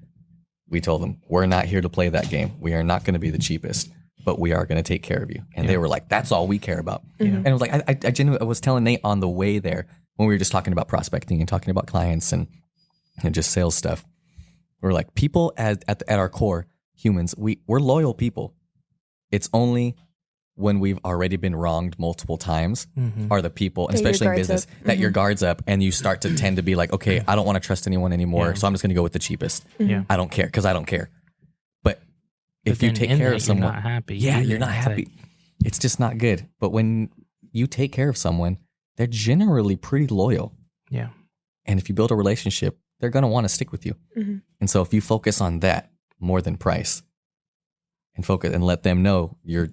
Speaker 1: We told them, we're not here to play that game. We are not going to be the cheapest, but we are going to take care of you. And they were like, that's all we care about. And it was like, I genuinely was telling Nate on the way there when we were just talking about prospecting and talking about clients and just sales stuff. We're like, people at our core, humans, we're loyal people. It's only when we've already been wronged multiple times are the people, and especially in business, that your guard's up and you start to tend to be like, okay, I don't want to trust anyone anymore. So I'm just going to go with the cheapest. I don't care because I don't care. If you take care of someone,
Speaker 2: you're not happy.
Speaker 1: You're not happy. It's just not good. But when you take care of someone, they're generally pretty loyal.
Speaker 2: Yeah.
Speaker 1: And if you build a relationship, they're going to want to stick with you. And so if you focus on that more than price and focus and let them know, you're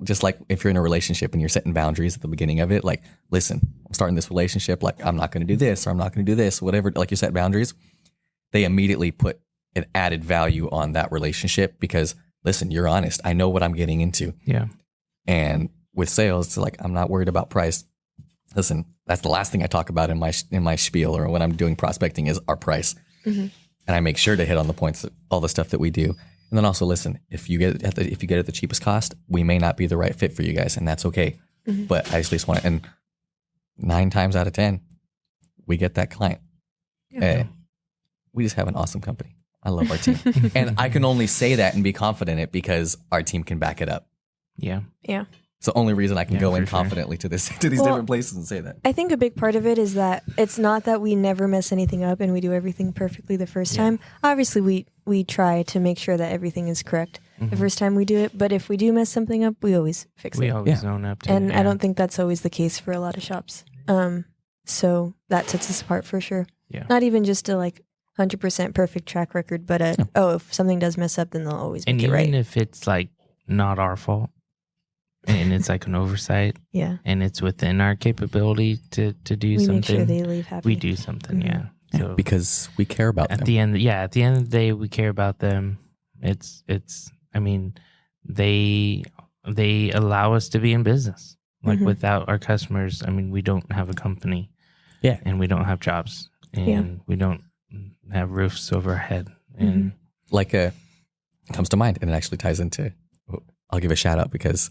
Speaker 1: just like if you're in a relationship and you're setting boundaries at the beginning of it, like, listen, I'm starting this relationship. Like, I'm not going to do this or I'm not going to do this, whatever. Like, you set boundaries, they immediately put an added value on that relationship because, listen, you're honest. I know what I'm getting into.
Speaker 2: Yeah. And
Speaker 1: with sales, it's like, I'm not worried about price. Listen, that's the last thing I talk about in my spiel or when I'm doing prospecting is our price. And I make sure to hit on the points, all the stuff that we do. And then also, listen, if you get at the cheapest cost, we may not be the right fit for you guys, and that's okay. But I at least want to, and 9 times out of 10, we get that client. We just have an awesome company. I love our team. And I can only say that and be confident in it because our team can back it up.
Speaker 2: Yeah.
Speaker 3: Yeah.
Speaker 1: It's the only reason I can go in
Speaker 2: for sure.
Speaker 1: confidently to these different places and say that.
Speaker 3: I think a big part of it is that it's not that we never mess anything up and we do everything perfectly the first time. Obviously, we try to make sure that everything is correct the first time we do it. But if we do mess something up, we always fix
Speaker 2: We
Speaker 3: it.
Speaker 2: always own up to
Speaker 3: And
Speaker 2: it.
Speaker 3: I don't think that's always the case for a lot of shops. So that sets us apart for sure.
Speaker 2: Yeah.
Speaker 3: Not even just a 100% perfect track record, but if something does mess up, then they'll always make
Speaker 2: And
Speaker 3: it
Speaker 2: even
Speaker 3: right.
Speaker 2: if it's like not our fault and it's like an oversight
Speaker 3: Yeah.
Speaker 2: and it's within our capability to do
Speaker 3: We
Speaker 2: something,
Speaker 3: make sure they leave happy.
Speaker 2: we do something. Yeah. So
Speaker 1: Because we care about them.
Speaker 2: at the end of the day, we care about them. I mean, they allow us to be in business. Like without our customers, I mean, we don't have a company.
Speaker 1: Yeah.
Speaker 2: And we don't have jobs. And we don't have roofs over our head. And
Speaker 1: It comes to mind, and it actually ties into, I'll give a shout out because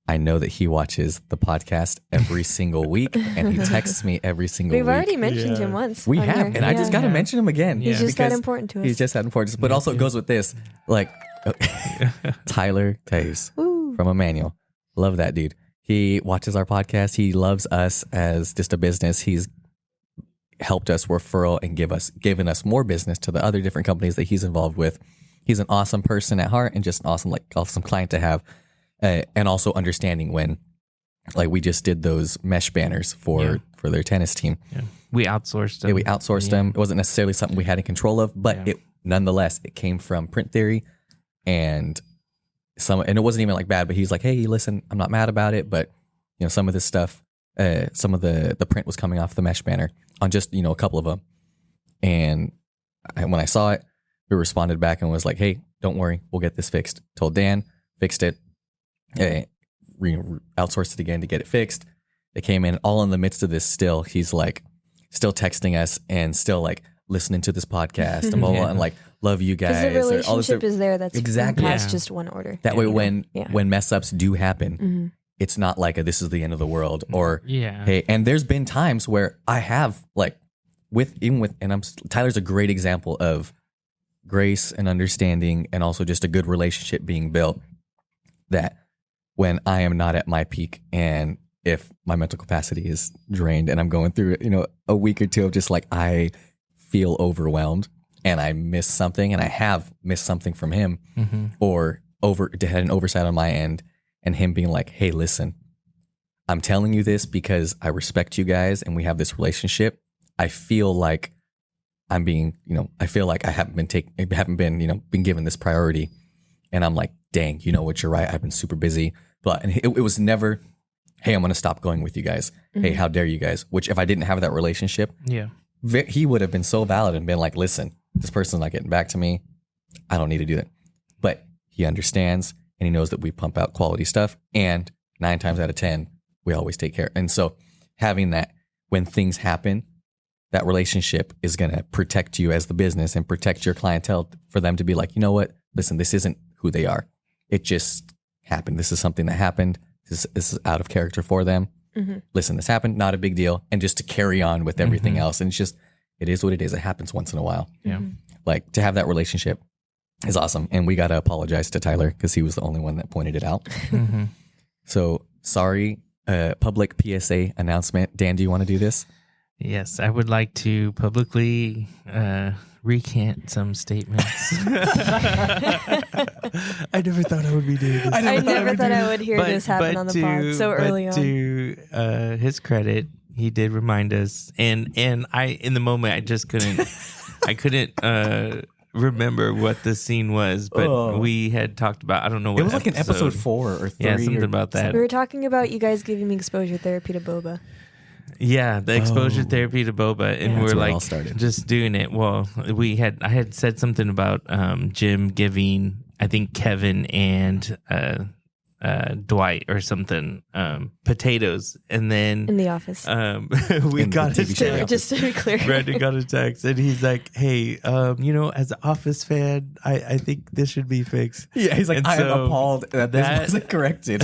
Speaker 1: I know that he watches the podcast every single week and he texts me every single
Speaker 3: We've
Speaker 1: week.
Speaker 3: already mentioned him once.
Speaker 1: We
Speaker 3: on
Speaker 1: have,
Speaker 3: here.
Speaker 1: and I just got to mention him again.
Speaker 3: He's just that
Speaker 1: because
Speaker 3: important to us.
Speaker 1: He's just that important. But also it goes with this, Tyler Taves from Emmanuel. Love that dude. He watches our podcast. He loves us as just a business. He's helped us referral and given us more business to the other different companies that he's involved with. He's an awesome person at heart and just an awesome client to have. And also understanding when, we just did those mesh banners for their tennis team.
Speaker 2: yeah. We outsourced them.
Speaker 1: Yeah, we outsourced them. It wasn't necessarily something we had in control of, but nonetheless, it came from Print Theory, and it wasn't even bad. But he's like, "Hey, listen, I'm not mad about it, but some of this stuff, some of the print was coming off the mesh banner on just a couple of them." And when I saw it, we responded back and was like, "Hey, don't worry, we'll get this fixed." Told Dan, fixed it, outsourced it again to get it fixed. It came in all in the midst of this. Still, he's still texting us and still listening to this podcast and blah, blah, blah, and love you guys.
Speaker 3: Because the
Speaker 1: or all this
Speaker 3: relationship is there. That's
Speaker 1: Exactly.
Speaker 3: past
Speaker 2: Yeah.
Speaker 3: just one order.
Speaker 1: that way when mess ups do happen, it's not this is the end of the world or hey. And there's been times where I have Tyler's a great example of grace and understanding and also just a good relationship being built, that when I am not at my peak and if my mental capacity is drained and I'm going through a week or two of just I feel overwhelmed and I miss something, and I have missed something from him or had an oversight on my end, and him being like, "Hey, listen, I'm telling you this because I respect you guys and we have this relationship. I feel like I'm being, I feel like I haven't been given this priority." And I'm like, "Dang, you know what? You're right. I've been super busy." But it was never, "Hey, I'm going to stop going with you guys. Hey, how dare you guys?" Which if I didn't have that relationship, he would have been so valid and been like, "Listen, this person's not getting back to me. I don't need to do that." But he understands and he knows that we pump out quality stuff. And 9 times out of 10, we always take care. And so having that when things happen, that relationship is going to protect you as the business and protect your clientele for them to be like, "You know what? Listen, this isn't who they are. It just happened. This is something that happened. This is out of character for them. Listen, this happened. Not a big deal." And just to carry on with everything else. And it is what it is. It happens once in a while.
Speaker 2: Yeah.
Speaker 1: To have that relationship is awesome. And we got to apologize to Tyler because he was the only one that pointed it out. So sorry, public PSA announcement. Dan, do you want to do this?
Speaker 2: Yes, I would like to publicly recant some statements.
Speaker 4: I never thought I would be doing this.
Speaker 3: I never thought I would hear this happen on the pod so early on.
Speaker 2: To his credit, he did remind us, and I, in the moment, I just couldn't, remember what the scene was, but we had talked about, I don't know what
Speaker 1: it was in episode 4 or 3.
Speaker 2: Yeah, something about that.
Speaker 3: We were talking about you guys giving me exposure therapy to boba.
Speaker 2: Yeah, the exposure therapy to boba, and we're
Speaker 1: where it all started.
Speaker 2: just doing it. Well, I had said something about Jim giving, I think, Kevin and Dwight or something potatoes, and then
Speaker 3: In the office.
Speaker 2: we got a text.
Speaker 3: Just to be clear.
Speaker 2: Brandon got a text, and he's like, "Hey, as an Office fan, I think this should be fixed."
Speaker 1: Yeah, he's like,
Speaker 2: And
Speaker 1: "I am
Speaker 2: so
Speaker 1: appalled that this wasn't corrected."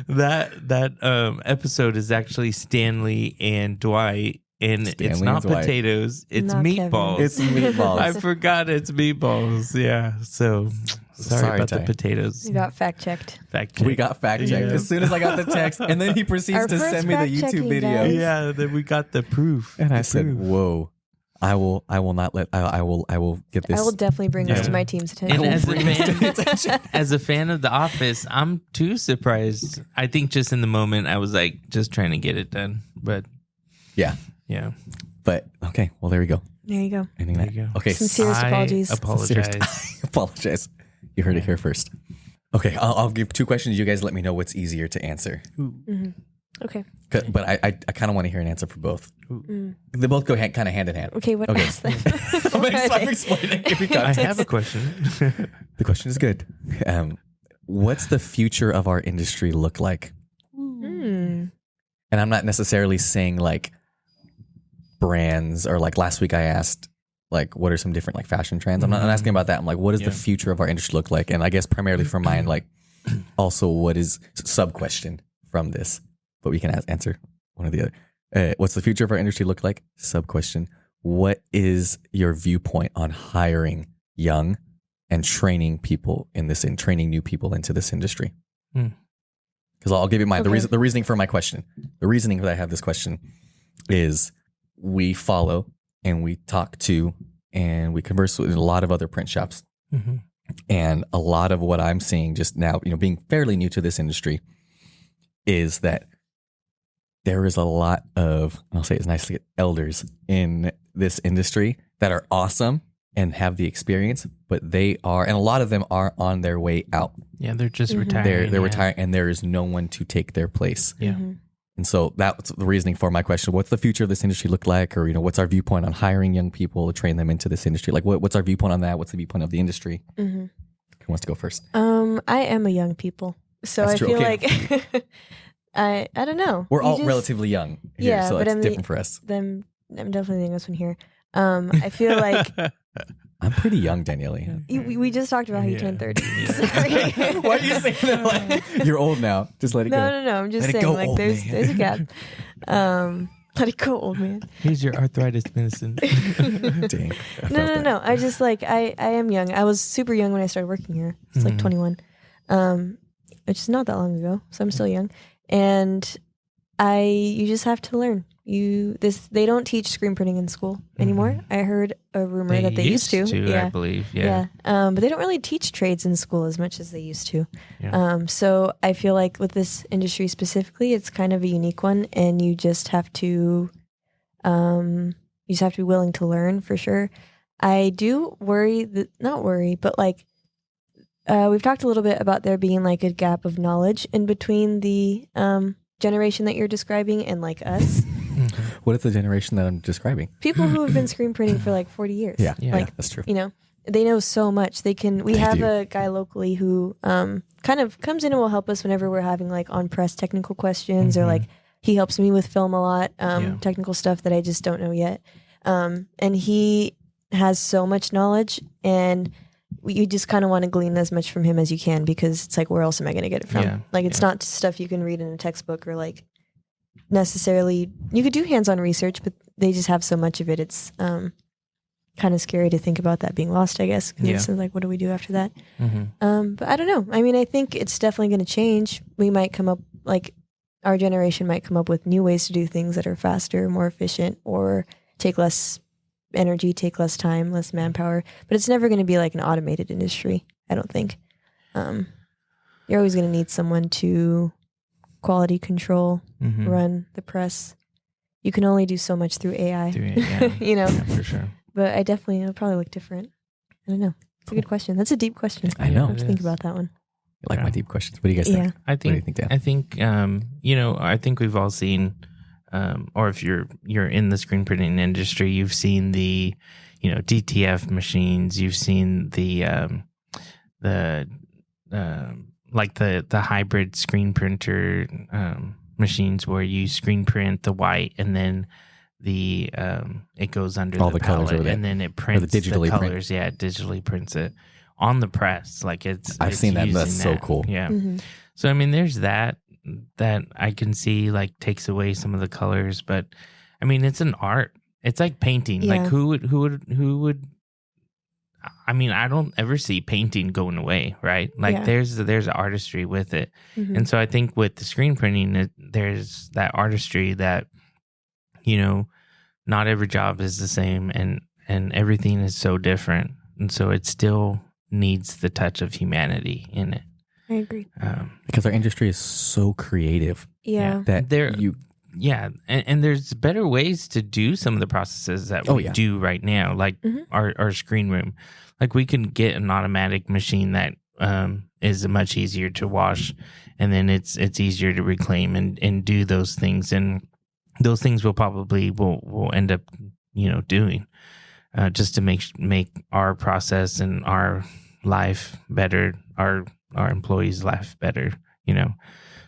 Speaker 2: that episode is actually Stanley and Dwight and it's
Speaker 1: Stanley
Speaker 2: not
Speaker 1: is white.
Speaker 2: potatoes, it's
Speaker 3: Not
Speaker 2: meatballs.
Speaker 3: Kevin.
Speaker 1: It's meatballs.
Speaker 2: I forgot it's meatballs. Yeah. So sorry about
Speaker 1: Ty.
Speaker 2: the potatoes.
Speaker 3: You got fact checked.
Speaker 2: Fact
Speaker 1: We
Speaker 2: check.
Speaker 1: got fact checked
Speaker 2: Yeah.
Speaker 1: as soon as I got the text, and then he proceeds
Speaker 3: Our
Speaker 1: to
Speaker 3: first
Speaker 1: send me the YouTube
Speaker 3: fact-checking
Speaker 1: video.
Speaker 3: guy.
Speaker 2: Yeah, then we got the proof.
Speaker 1: And I
Speaker 2: The
Speaker 1: said,
Speaker 2: proof.
Speaker 1: "Whoa, I will not let. I will get this."
Speaker 3: I will definitely bring this
Speaker 2: Yeah.
Speaker 3: to my team's
Speaker 2: And
Speaker 3: attention.
Speaker 2: as a fan of The Office, I'm too surprised. I think just in the moment, I was like, just trying to get it done. But
Speaker 1: Yeah,
Speaker 2: yeah,
Speaker 1: but okay. Well, there you go.
Speaker 3: There you go.
Speaker 1: Ending
Speaker 2: there
Speaker 1: that.
Speaker 2: you go.
Speaker 1: Okay,
Speaker 3: Sincerest
Speaker 2: I
Speaker 3: apologies.
Speaker 2: apologize.
Speaker 1: I apologize. You heard it here first. Okay, I'll give 2 questions. You guys let me know what's easier to answer.
Speaker 3: Okay.
Speaker 1: But I kind of want to hear an answer for both. They both go kind of hand in hand.
Speaker 3: Okay, what
Speaker 1: Okay.
Speaker 3: ask them?
Speaker 1: I'm explaining. Give me
Speaker 2: I
Speaker 1: context.
Speaker 2: have a question.
Speaker 1: The question is good. What's the future of our industry look like?
Speaker 3: Hmm.
Speaker 1: And I'm not necessarily saying like brands or like last week I asked like what are some different like fashion trends. I'm not asking about that. I'm like, what does the future of our industry look like? And I guess primarily for mine, like also what is sub question from this, but we can answer one or the other. What's the future of our industry look like? Sub question. What is your viewpoint on hiring young and training people in this and training new people into this industry? Because I'll give you mine.
Speaker 3: Okay.
Speaker 1: The reasoning for my question, the reasoning that I have this question is we follow and we talk to and we converse with a lot of other print shops. And a lot of what I'm seeing just now, being fairly new to this industry, is that there is a lot of, and I'll say it's nicely, elders in this industry that are awesome and have the experience, but they are, and a lot of them are on their way out.
Speaker 2: Yeah, they're just retiring.
Speaker 1: They're
Speaker 2: yeah.
Speaker 1: retiring, and there is no one to take their place.
Speaker 2: Yeah.
Speaker 1: And so that's the reasoning for my question. What's the future of this industry look like? Or, what's our viewpoint on hiring young people to train them into this industry? Like, what's our viewpoint on that? What's the viewpoint of the industry? Who wants to go first?
Speaker 3: I am a young people, so
Speaker 1: That's
Speaker 3: I
Speaker 1: true.
Speaker 3: feel
Speaker 1: Okay.
Speaker 3: like I don't know.
Speaker 1: We're
Speaker 3: You
Speaker 1: all
Speaker 3: just-
Speaker 1: relatively young here,
Speaker 3: Yeah,
Speaker 1: so
Speaker 3: but
Speaker 1: it's
Speaker 3: I'm
Speaker 1: different for us.
Speaker 3: I'm definitely the youngest one here. I feel like
Speaker 1: I'm pretty young, Danielle.
Speaker 3: we just talked about how you
Speaker 2: Yeah.
Speaker 3: turned 30.
Speaker 2: Yeah.
Speaker 1: Why are you saying that? Like, you're old now. Just let it go.
Speaker 3: No. I'm just
Speaker 1: Let it
Speaker 3: saying,
Speaker 1: go,
Speaker 3: like,
Speaker 1: old
Speaker 3: there's
Speaker 1: man.
Speaker 3: there's a gap. Let it go, old man.
Speaker 2: Here's your arthritis medicine.
Speaker 1: Dang. I felt that.
Speaker 3: No. I just like I am young. I was super young when I started working here. It's like 21, which is not that long ago. So I'm still young, and you just have to learn. They don't teach screen printing in school anymore. I heard a rumor that they used to.
Speaker 2: I
Speaker 3: Yeah.
Speaker 2: believe. Yeah.
Speaker 3: But they don't really teach trades in school as much as they used to.
Speaker 2: Yeah.
Speaker 3: So I feel like with this industry specifically, it's kind of a unique one, and you just have to, be willing to learn for sure. I do worry not worry, but like, we've talked a little bit about there being like a gap of knowledge in between the generation that you're describing and like us.
Speaker 1: What is the generation that I'm describing?
Speaker 3: People who have been screen printing for like 40 years.
Speaker 1: Yeah,
Speaker 3: Like,
Speaker 1: that's true.
Speaker 3: they know so much. We
Speaker 1: They
Speaker 3: have
Speaker 1: do.
Speaker 3: a guy locally who kind of comes in and will help us whenever we're having like on press technical questions or like he helps me with film a lot, technical stuff that I just don't know yet. And he has so much knowledge, and you just kind of want to glean as much from him as you can, because it's like, where else am I going to get it from?
Speaker 2: Yeah,
Speaker 3: Like, it's not stuff you can read in a textbook or like necessarily. You could do hands-on research, but they just have so much of it. It's kind of scary to think about that being lost, I guess. 'Cause it's like, what do we do after that? But I don't know. I mean, I think it's definitely going to change. We might come up, like, our generation might come up with new ways to do things that are faster, more efficient, or take less energy, take less time, less manpower. But it's never going to be like an automated industry, I don't think. You're always going to need someone to quality control, run the press. You can only do so much through AI,
Speaker 2: Yeah, for sure.
Speaker 3: But it'll probably look different. I don't know. It's a good question. That's a deep question.
Speaker 1: I know.
Speaker 3: I have to think about that one.
Speaker 1: I like my deep questions. What do you guys think?
Speaker 2: I
Speaker 1: What do you
Speaker 2: think.
Speaker 1: think, Dan?
Speaker 2: I think. I think we've all seen, or if you're in the screen printing industry, you've seen the, DTF machines. You've seen the hybrid screen printer machines where you screen print the white and then the it goes under
Speaker 1: All
Speaker 2: the
Speaker 1: the colors
Speaker 2: palette
Speaker 1: over there.
Speaker 2: and then it prints the
Speaker 1: digitally print.
Speaker 2: colors. Yeah, it digitally prints it on the press. Like
Speaker 1: I've seen that, and that's
Speaker 2: using
Speaker 1: so cool.
Speaker 2: Yeah.
Speaker 3: Mm-hmm.
Speaker 2: So I mean, there's that I can see like takes away some of the colors, but I mean, it's an art. It's like painting.
Speaker 3: Yeah.
Speaker 2: Like who would? I mean, I don't ever see painting going away, right? Like
Speaker 3: Yeah.
Speaker 2: there's artistry with it,
Speaker 3: Mhm.
Speaker 2: and so I think with the screen printing, there's that artistry that, you know, not every job is the same, and everything is so different, and so it still needs the touch of humanity in it.
Speaker 3: I agree.
Speaker 1: Because our industry is so creative
Speaker 3: Yeah.
Speaker 1: that
Speaker 2: There-
Speaker 1: you
Speaker 2: Yeah, and there's better ways to do some of the processes that we do right now, like
Speaker 3: Mhm.
Speaker 2: our screen room. Like we can get an automatic machine that is much easier to wash, and then it's easier to reclaim and do those things. And those things we'll end up, you know, doing just to make our process and our life better, our employees' life better, you know.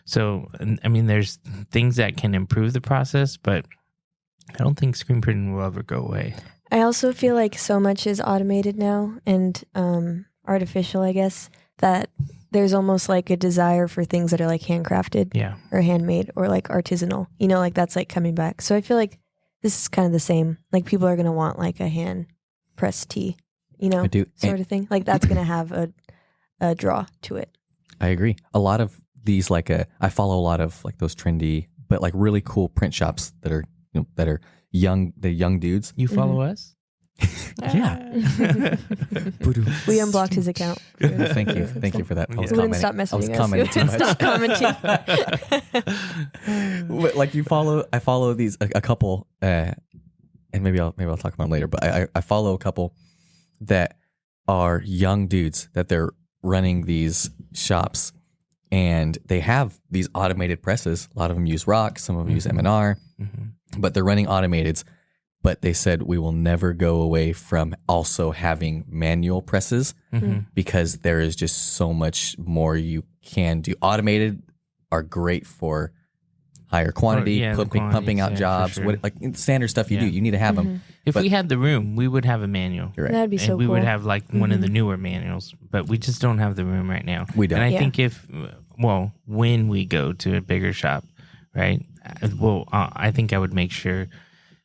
Speaker 2: So, I mean, there's things that can improve the process, but I don't think screen printing will ever go away.
Speaker 3: I also feel like so much is automated now and artificial, I guess, that there's almost like a desire for things that are like handcrafted
Speaker 2: Yeah.
Speaker 3: or handmade or like artisanal, you know, like that's like coming back. So I feel like this is kind of the same. Like people are going to want like a hand pressed tea, you know,
Speaker 1: I do.
Speaker 3: sort of thing. Like that's going to have a draw to it.
Speaker 1: I agree. A lot of these, like, I follow a lot of like those trendy, but like really cool print shops that are, you know, that are young. The young dudes.
Speaker 2: You follow us?
Speaker 1: Yeah.
Speaker 3: We unblocked his account.
Speaker 1: Thank you for that. I was
Speaker 3: He wouldn't
Speaker 1: commenting.
Speaker 3: stop
Speaker 1: I was
Speaker 3: messaging us.
Speaker 1: commenting too
Speaker 3: Stop
Speaker 1: much.
Speaker 3: commenting.
Speaker 1: But, like I follow these a couple, and maybe I'll talk about them later. But I follow a couple that are young dudes that they're running these shops, and they have these automated presses. A lot of them use Rock, some of them use M&R, but they're running automateds. But they said we will never go away from also having manual presses because there is just so much more you can do. Automated are great for higher quantity,
Speaker 2: the
Speaker 1: pumping out
Speaker 2: quantities, for
Speaker 1: jobs,
Speaker 2: sure.
Speaker 1: like standard stuff you do. You need to have them.
Speaker 2: If we had the room, we would have a manual.
Speaker 1: You're right.
Speaker 3: That'd be
Speaker 2: And
Speaker 3: so
Speaker 2: we
Speaker 3: cool.
Speaker 2: would have like one of the newer manuals, but we just don't have the room right now.
Speaker 1: We don't.
Speaker 2: And I
Speaker 3: Yeah.
Speaker 2: think when we go to a bigger shop, right? I think I would make sure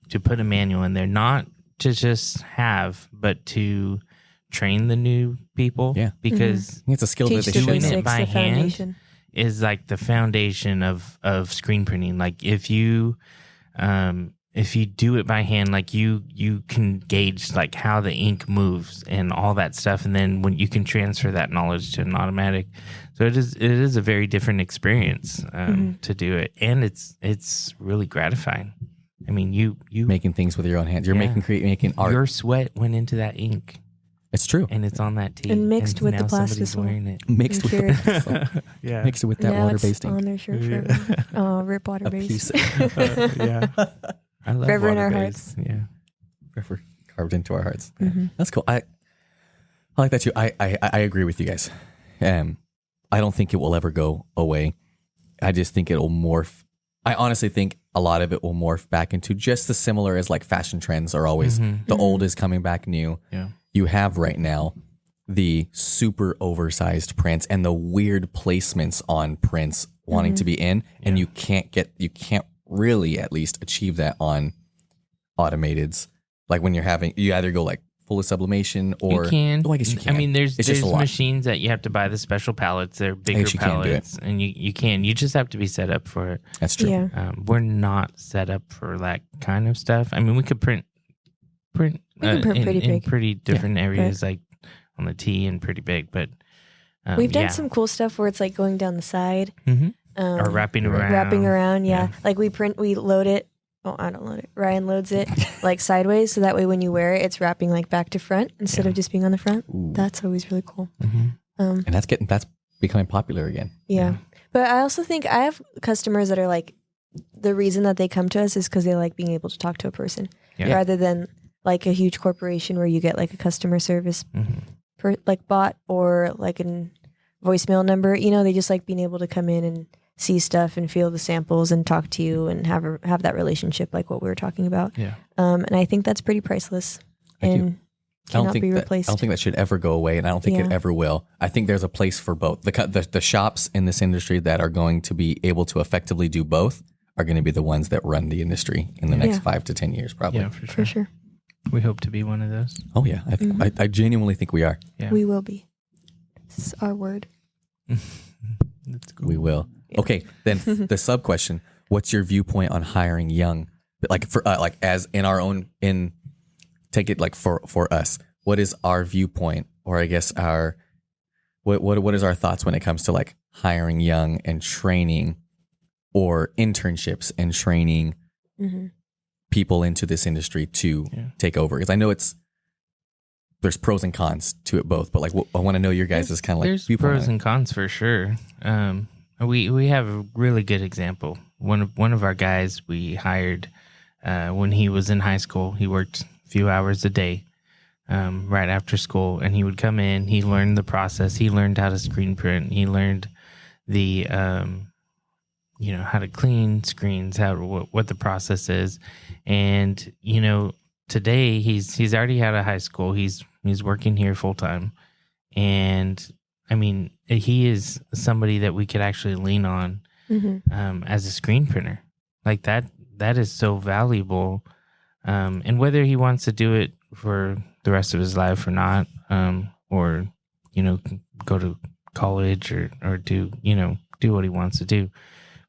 Speaker 2: to put a manual in there, not to just have, but to train the new people.
Speaker 1: Yeah.
Speaker 2: Because
Speaker 1: It's a skill that
Speaker 3: Teach
Speaker 1: they
Speaker 3: the
Speaker 1: should
Speaker 2: doing
Speaker 1: know.
Speaker 2: it
Speaker 3: basics,
Speaker 2: by
Speaker 3: the
Speaker 2: hand
Speaker 3: foundation.
Speaker 2: is like the foundation of screen printing. Like if you do it by hand, like you can gauge like how the ink moves and all that stuff, and then when you can transfer that knowledge to an automatic, so it is a very different experience to do it, and it's really gratifying. I mean, you
Speaker 1: Making things with your own hands. You're
Speaker 2: Yeah.
Speaker 1: making art.
Speaker 2: your sweat went into that ink,
Speaker 1: It's true.
Speaker 2: and it's on that tea,
Speaker 3: And mixed with the
Speaker 2: now somebody's
Speaker 3: plastisol.
Speaker 2: wearing it.
Speaker 1: Mixed with
Speaker 3: cured.
Speaker 2: Yeah,
Speaker 1: mixed with that
Speaker 3: Now
Speaker 1: water-based
Speaker 3: it's on
Speaker 1: ink.
Speaker 3: their shirt forever. Oh, rip water
Speaker 1: A
Speaker 3: based.
Speaker 1: piece
Speaker 2: yeah. I love
Speaker 3: Forever in our
Speaker 2: water-based.
Speaker 3: hearts.
Speaker 2: Yeah.
Speaker 1: forever carved into our hearts.
Speaker 3: Mm-hmm.
Speaker 1: That's cool. I like that too. I agree with you guys. I don't think it will ever go away. I just think it'll morph. I honestly think a lot of it will morph back into just as similar as like fashion trends are always the old is coming back new.
Speaker 2: Yeah.
Speaker 1: You have right now the super oversized prints and the weird placements on prints wanting to be in, and you can't really at least achieve that on automateds. Like when you either go like full of sublimation or
Speaker 2: You can.
Speaker 1: Oh, I guess you can.
Speaker 2: I mean, there's
Speaker 1: It's just a lot.
Speaker 2: machines that you have to buy the special pallets. They're bigger
Speaker 1: guess you can do it.
Speaker 2: pallets, and you can. You just have to be set up for it.
Speaker 1: That's true.
Speaker 3: Yeah.
Speaker 2: We're not set up for that kind of stuff. I mean, we could print
Speaker 3: We can print pretty
Speaker 2: in
Speaker 3: big.
Speaker 2: pretty different areas, like on the T and pretty big. But
Speaker 3: We've done some cool stuff where it's like going down the side.
Speaker 2: or wrapping around.
Speaker 3: Wrapping around, yeah. Like we load it. Oh, I don't load it. Ryan loads it like sideways, so that way when you wear it, it's wrapping like back to front instead of just being on the front. That's always really cool.
Speaker 1: And that's becoming popular again.
Speaker 3: Yeah. But I also think I have customers that are like, the reason that they come to us is because they like being able to talk to a person
Speaker 2: Yeah.
Speaker 3: rather than like a huge corporation where you get like a customer service like bot or like a voicemail number. You know, they just like being able to come in and see stuff and feel the samples and talk to you and have that relationship like what we were talking about.
Speaker 2: Yeah.
Speaker 3: And I think that's pretty priceless and cannot be replaced.
Speaker 1: I don't think that should ever go away, and I don't think it ever will. I think there's a place for both. The shops in this industry that are going to be able to effectively do both, are going to be the ones that run the industry in the next 5 to 10 years, probably.
Speaker 2: Yeah, for sure.
Speaker 3: For sure.
Speaker 2: We hope to be one of those.
Speaker 1: Oh yeah, I think I genuinely think we are.
Speaker 2: Yeah.
Speaker 3: We will be. This is our word.
Speaker 2: That's cool.
Speaker 1: We will. Okay, then the sub question: what's your viewpoint on hiring young? Like for like as in our own take it like for us. What is our viewpoint, or I guess our what is our thoughts when it comes to like hiring young and training, or internships and training people into this industry to take over? Because I know there's pros and cons to it both, but like I want to know your guys' kind of like
Speaker 2: there's
Speaker 1: viewpoint.
Speaker 2: pros and cons for sure. We have a really good example. One of our guys we hired when he was in high school. He worked a few hours a day right after school, and he would come in. He learned the process. He learned how to screen print. He learned the how to clean screens, what the process is, and today he's already out of high school. He's working here full time, and I mean he is somebody that we could actually lean on as a screen printer. Like that is so valuable, and whether he wants to do it for the rest of his life or not, or go to college or do what he wants to do.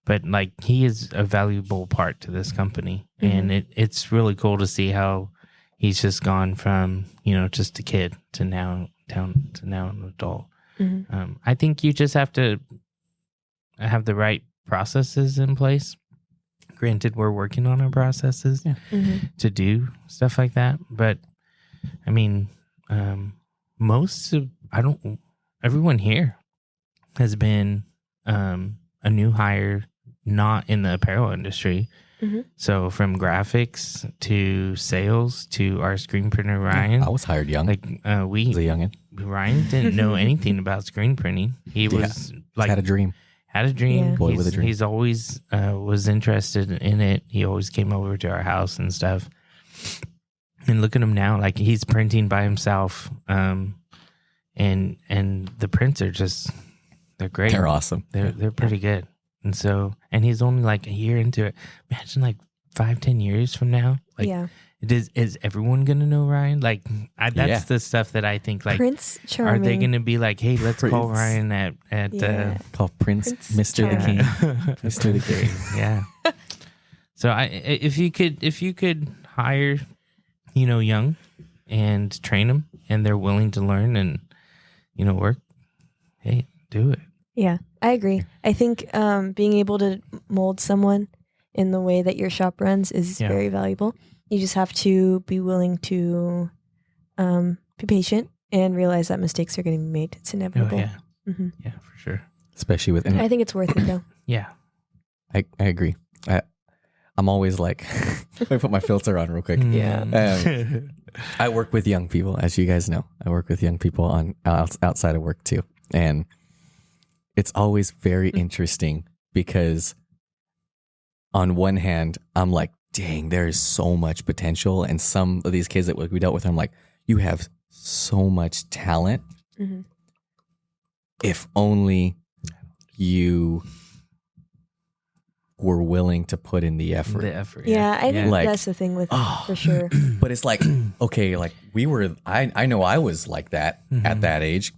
Speaker 2: But like he is a valuable part to this company, and it's really cool to see how he's just gone from just a kid to now an adult. I think you just have to have the right processes in place. Granted, we're working on our processes to do stuff like that, but I mean, everyone here has been a new hire. Not in the apparel industry. So from graphics to sales to our screen printer, Ryan.
Speaker 1: I was hired young.
Speaker 2: Like
Speaker 1: I was a youngin'.
Speaker 2: Ryan didn't know anything about screen printing. He was like
Speaker 1: had a dream.
Speaker 3: Yeah.
Speaker 1: Boy with a dream.
Speaker 2: He's always was interested in it. He always came over to our house and stuff. And look at him now, like he's printing by himself. And the prints are they're great.
Speaker 1: They're awesome.
Speaker 2: They're pretty good. And he's only like a year into it. Imagine like 5-10 years from now. Like, is everyone gonna know Ryan? Like, that's the stuff that I think. Like,
Speaker 3: Prince Charming.
Speaker 2: Are they gonna be like, hey, let's call Ryan at
Speaker 1: call Prince Mr. the King, Mr. the King.
Speaker 2: Yeah. So if you could hire, young, and train them, and they're willing to learn and work, hey, do it.
Speaker 3: Yeah, I agree. I think being able to mold someone in the way that your shop runs is very valuable. You just have to be willing to be patient and realize that mistakes are going to be made. It's inevitable.
Speaker 2: Oh, yeah. Yeah, for sure.
Speaker 1: Especially with...
Speaker 3: I think it's worth it, though.
Speaker 2: Yeah.
Speaker 1: I agree. I'm always like... Let me put my filter on real quick.
Speaker 3: Yeah.
Speaker 1: I work with young people, as you guys know. I work with young people on outside of work, too. And... it's always very interesting because on one hand, I'm like, dang, there is so much potential. And some of these kids that we dealt with, I'm like, you have so much talent. If only you were willing to put in the effort.
Speaker 3: Yeah, I think that's the thing with for sure.
Speaker 1: But it's like, okay, like I know I was like that at that age.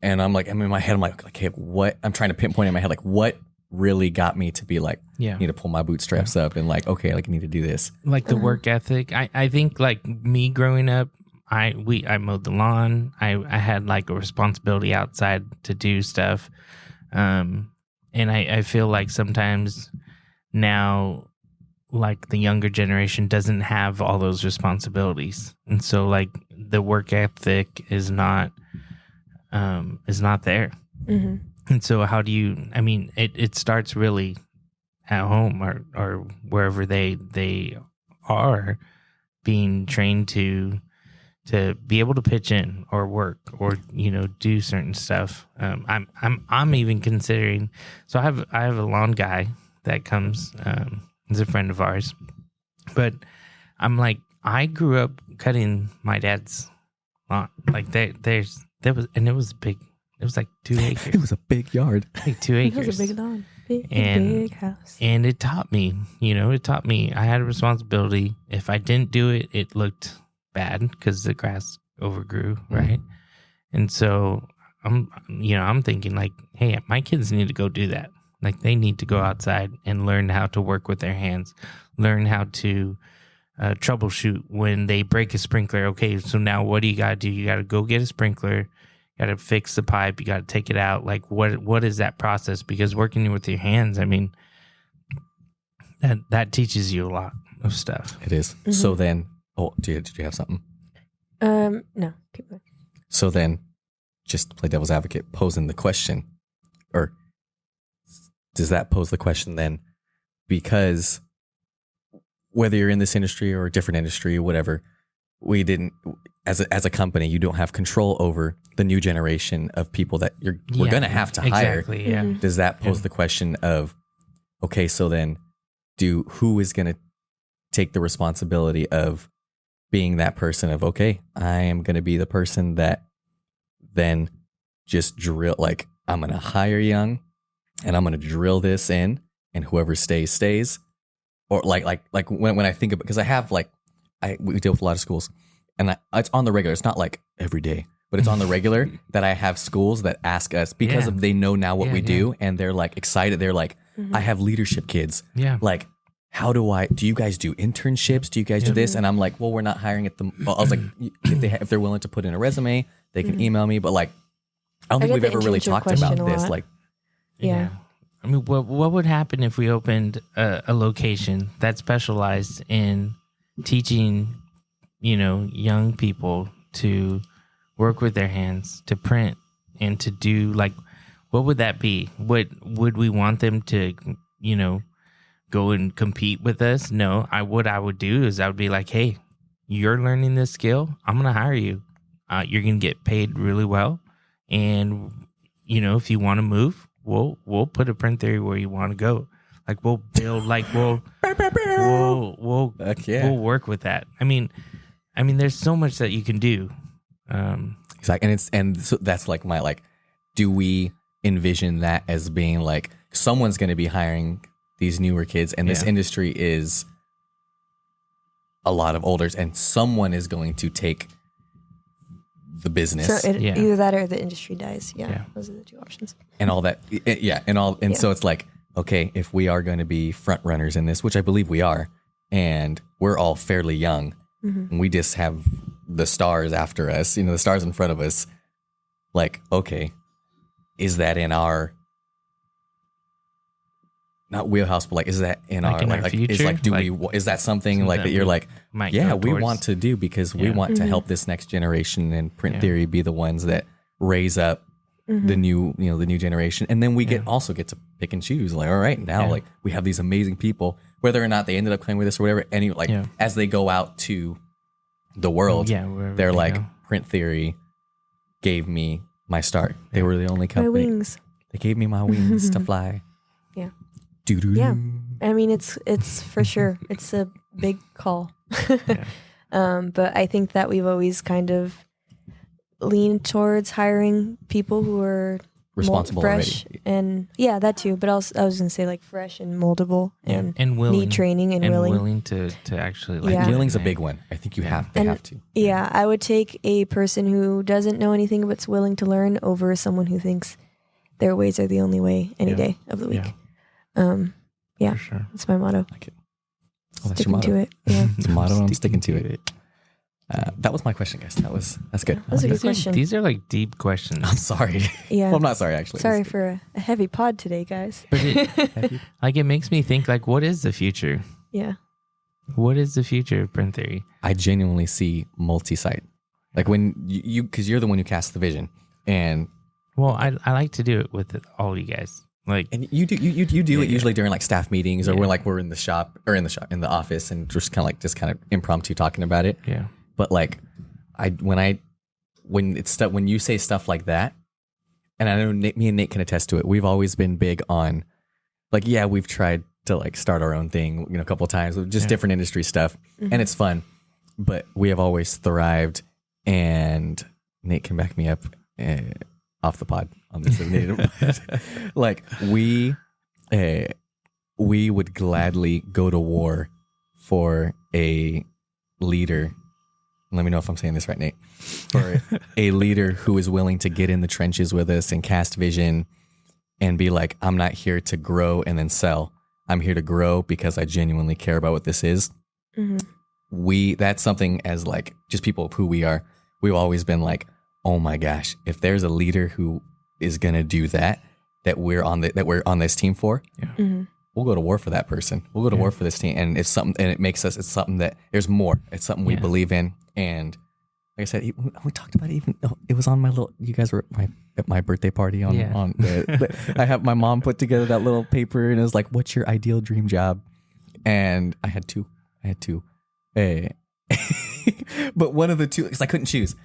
Speaker 1: And I'm like, I'm in my head, I'm like, okay, what? I'm trying to pinpoint in my head, like, what really got me to be like, need to pull my bootstraps up and like, okay, like, I need to do this.
Speaker 2: Like the work ethic. I think like me growing up, I mowed the lawn. I had like a responsibility outside to do stuff. And I feel like sometimes now, like the younger generation doesn't have all those responsibilities. And so like the work ethic is not there. And so how do you, I mean, it starts really at home or wherever they are being trained to be able to pitch in or work or, do certain stuff. I'm even considering, so I have a lawn guy that comes, he's a friend of ours, but I'm like, I grew up cutting my dad's lawn. Like it was big. It was like 2 acres.
Speaker 1: It was a big yard.
Speaker 2: Like 2 acres.
Speaker 3: It was a big lawn. Big house.
Speaker 2: And it taught me, I had a responsibility. If I didn't do it, it looked bad because the grass overgrew, right? And so I'm thinking like, hey, my kids need to go do that. Like they need to go outside and learn how to work with their hands, learn how to troubleshoot when they break a sprinkler. Okay, so now what do you got to do? You got to go get a sprinkler, you got to fix the pipe, you got to take it out. Like what is that process? Because working with your hands, I mean, that teaches you a lot of stuff.
Speaker 1: It is. Mm-hmm. So then, did you have something?
Speaker 3: No, keep going.
Speaker 1: So then, just to play devil's advocate, posing the question, or does that pose the question then? Because whether you're in this industry or a different industry or whatever, we didn't, as a company, you don't have control over the new generation of people that we're going to have to hire.
Speaker 2: Exactly, yeah.
Speaker 3: Mm-hmm.
Speaker 1: Does that pose the question of, okay, so then who is going to take the responsibility of being that person of, okay, I am going to be the person that then just drill, like I'm going to hire young and I'm going to drill this in, and whoever stays. Or like when I think of it, because I have we deal with a lot of schools, and it's on the regular. It's not like every day, but it's on the regular that I have schools that ask us because they know now what we do, and they're like excited. They're like, I have leadership kids. Yeah. Like, do you guys do internships? Do you guys do this? And I'm like, well, we're not hiring at the. Well, I was like, if they're willing to put in a resume, they can email me. But like, I don't think we've ever really talked about this. Like,
Speaker 3: yeah.
Speaker 2: I mean, what would happen if we opened a location that specialized in teaching, young people to work with their hands, to print, and to do what would that be? Would we want them to, go and compete with us? No, what I would do is I would be like, hey, you're learning this skill. I'm going to hire you. You're going to get paid really well. And, if you want to move, we'll put a print theory where you want to go. Like we'll build, we'll work with that. I mean, there's so much that you can do.
Speaker 1: Exactly. And so that's like do we envision that as being like someone's going to be hiring these newer kids, and this industry is a lot of olders, and someone is going to take the business.
Speaker 3: So either that or the industry dies. Yeah. Those are the two options.
Speaker 1: And all that. So it's like, okay, if we are going to be front runners in this, which I believe we are, and we're all fairly young, and we just have the stars after us, the stars in front of us, like, okay, is that in our, not wheelhouse, but is that in our future? Is that something like that you're like, we want to do, because we want to help this next generation and print theory be the ones that raise up the new, the new generation. And then we also get to pick and choose, like, all right, now we have these amazing people, whether or not they ended up playing with us or whatever. As they go out to the world, they're like, print theory gave me my start. They were the only company.
Speaker 3: My wings.
Speaker 1: They gave me my wings to fly.
Speaker 3: Yeah.
Speaker 1: Doo-doo-doo.
Speaker 3: Yeah. I mean, it's for sure. It's a big call. But I think that we've always kind of leaned towards hiring people who are
Speaker 1: responsible,
Speaker 3: fresh,
Speaker 1: already.
Speaker 3: And that too. But also, I was going to say fresh and moldable and
Speaker 2: willing,
Speaker 3: need training and willing
Speaker 2: to actually
Speaker 1: willing's a big one. I think they have to.
Speaker 3: Yeah, I would take a person who doesn't know anything but's willing to learn over someone who thinks their ways are the only way any day of the week. For sure. That's my motto.
Speaker 1: Like it.
Speaker 3: Sticking to it. Yeah.
Speaker 1: It's a motto. I'm sticking to it. That was my question, guys. That's good.
Speaker 3: That's a good question.
Speaker 2: These are deep questions.
Speaker 1: I'm sorry.
Speaker 3: Yeah.
Speaker 1: Well, I'm not sorry, actually.
Speaker 3: Sorry for a heavy pod today, guys.
Speaker 2: But it makes me think, what is the future?
Speaker 3: Yeah.
Speaker 2: What is the future of print theory?
Speaker 1: I genuinely see multi-site. Like when because you're the one who casts the vision, and
Speaker 2: I like to do it with all of you guys.
Speaker 1: And you do it usually during staff meetings, or we're in the shop or in the office, and just kind of impromptu talking about it.
Speaker 2: Yeah.
Speaker 1: But when you say stuff like that, and I know me and Nate can attest to it, we've always been big on we've tried to start our own thing, a couple of times with just different industry stuff, and it's fun, but we have always thrived, and Nate can back me up off the pod on this. We we would gladly go to war for a leader. Let me know if I'm saying this right, Nate. For a leader who is willing to get in the trenches with us and cast vision and be like, I'm not here to grow and then sell. I'm here to grow because I genuinely care about what this is. That's something as like just people of who we are. We've always been like, oh my gosh, if there's a leader who is gonna do that we're on this team for, we'll go to war for that person. We'll go to war for this team, and it's something, and it makes us. It's something that there's more. It's something we believe in, and like I said, we talked about it. Even it was on my little. You guys were at my birthday party on I have my mom put together that little paper, and it was like, "What's your ideal dream job?" And I had two. But one of the two, because I couldn't choose.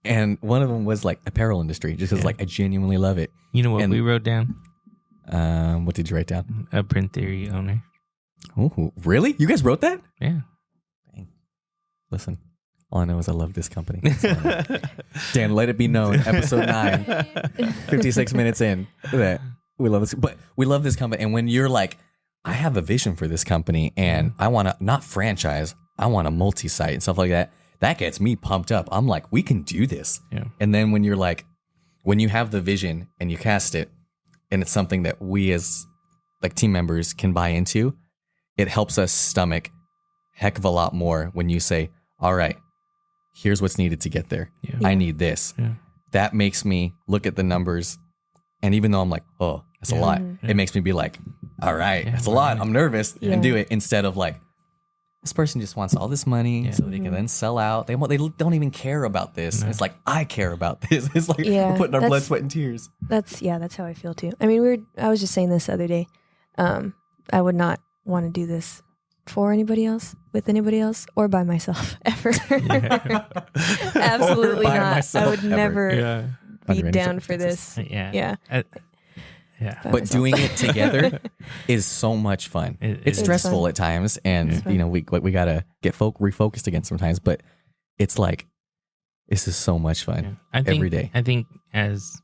Speaker 1: And one of them was like apparel industry, just because like I genuinely love it.
Speaker 2: You know what we wrote down?
Speaker 1: What did you write down?
Speaker 2: A print theory owner.
Speaker 1: Oh, really? You guys wrote that?
Speaker 2: Yeah.
Speaker 1: Dang. Listen, all I know is I love this company. Dan, let it be known, episode 9, 56 minutes in, that we love this. But we love this company. And when you're like, I have a vision for this company and I want to not franchise, I want a multi-site and stuff like that. That gets me pumped up. I'm like, we can do this. Yeah. And then when you're like, when you have the vision and you cast it and it's something that we as like team members can buy into, it helps us stomach heck of a lot more when you say, all right, here's what's needed to get there. Yeah. I need this. Yeah. That makes me look at the numbers. And even though I'm like, oh, that's a lot, it makes me be like, all right, that's a lot. I'm nervous and do it, instead of like, this person just wants all this money so they can then sell out. They don't even care about this. No. It's like, I care about this. It's like we're putting our blood, sweat, and tears.
Speaker 3: That's how I feel too. I mean, I was just saying this the other day. I would not want to do this for anybody else, with anybody else, or by myself ever. Absolutely not. Myself, I would never be down for this. Yeah.
Speaker 1: But doing it together is so much fun. It's stressful fun at times, and you know we gotta get refocused again sometimes. But it's like, this is so much fun every day.
Speaker 2: I think as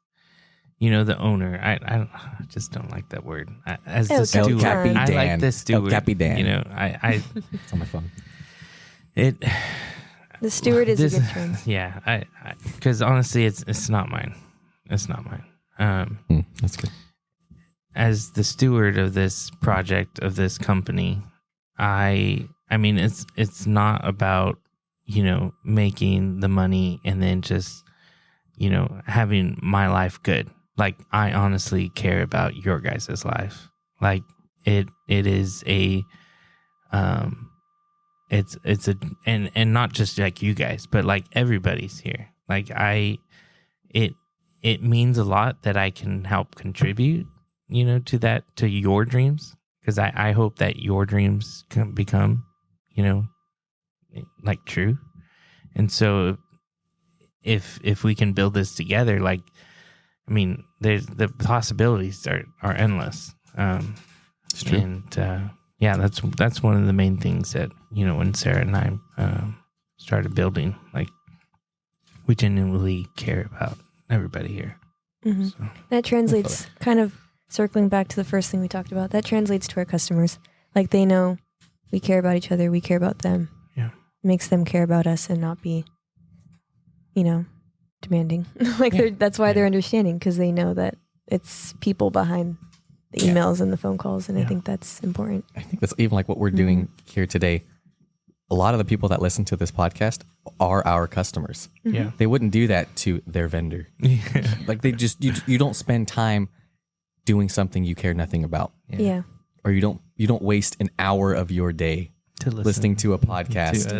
Speaker 2: you know, the owner, I just don't like that word. As the steward, I like the steward.
Speaker 1: El Capitan.
Speaker 2: You know,
Speaker 1: it's on my phone.
Speaker 3: The steward is a good term.
Speaker 2: Yeah, because honestly, it's not mine. It's not mine.
Speaker 1: That's good.
Speaker 2: As the steward of this project, of this company, I mean, it's not about, you know, making the money and then just, you know, having my life good. Like, I honestly care about your guys' life. Like, it is a, it's a, and not just like you guys, but like everybody's here. Like, it means a lot that I can help contribute, you know, to your dreams, because I hope that your dreams can become, you know, like true. And so if we can build this together, like, I mean, there's the possibilities are endless.
Speaker 1: It's true.
Speaker 2: And that's one of the main things that, you know, when Sarah and I started building, like, we genuinely care about everybody here.
Speaker 3: Mm-hmm. So, that translates, kind of circling back to the first thing we talked about, that translates to our customers. Like, they know we care about each other, we care about them. Yeah. Makes them care about us and not be, you know, demanding. That's why they're understanding, because they know that it's people behind the emails and the phone calls, and I think that's important.
Speaker 1: I think that's even like what we're doing here today. A lot of the people that listen to this podcast are our customers. Yeah. They wouldn't do that to their vendor. Like, they just, you don't spend time doing something you care nothing about.
Speaker 3: Yeah.
Speaker 1: Or you don't waste an hour of your day listening to a podcast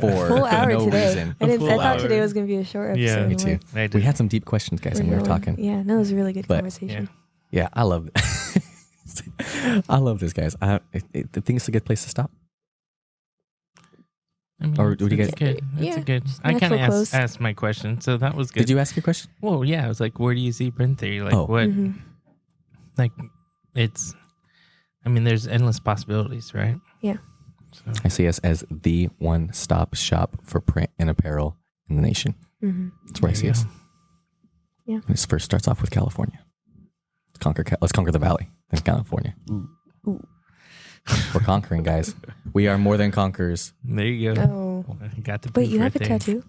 Speaker 1: for
Speaker 3: full hour
Speaker 1: no
Speaker 3: today.
Speaker 1: reason.
Speaker 3: I thought today was going to be a short episode.
Speaker 1: Yeah, me too. We had some deep questions, guys, and we were talking.
Speaker 3: Yeah, no, it was a really good conversation.
Speaker 1: Yeah, I love it. I love this, guys. I think it's a good place to stop.
Speaker 2: I mean, or do you guys? Good. That's good. I kind of asked my question, so that was good.
Speaker 1: Did you ask your question?
Speaker 2: Well, yeah, I was like, where do you see print theory? Like, what? Mm-hmm. Like, it's. I mean, there's endless possibilities, right?
Speaker 3: Yeah.
Speaker 1: So. I see us as the one-stop shop for print and apparel in the nation. Mm-hmm. That's where I see us.
Speaker 3: Yeah.
Speaker 1: And this first starts off with California. Let's conquer the valley. than California.
Speaker 3: Ooh.
Speaker 1: We're conquering, guys. We are more than conquerors.
Speaker 2: There you go.
Speaker 3: Oh.
Speaker 2: Got the
Speaker 3: Wait,
Speaker 2: proof
Speaker 3: you have
Speaker 2: right
Speaker 3: a
Speaker 2: there.
Speaker 3: tattoo?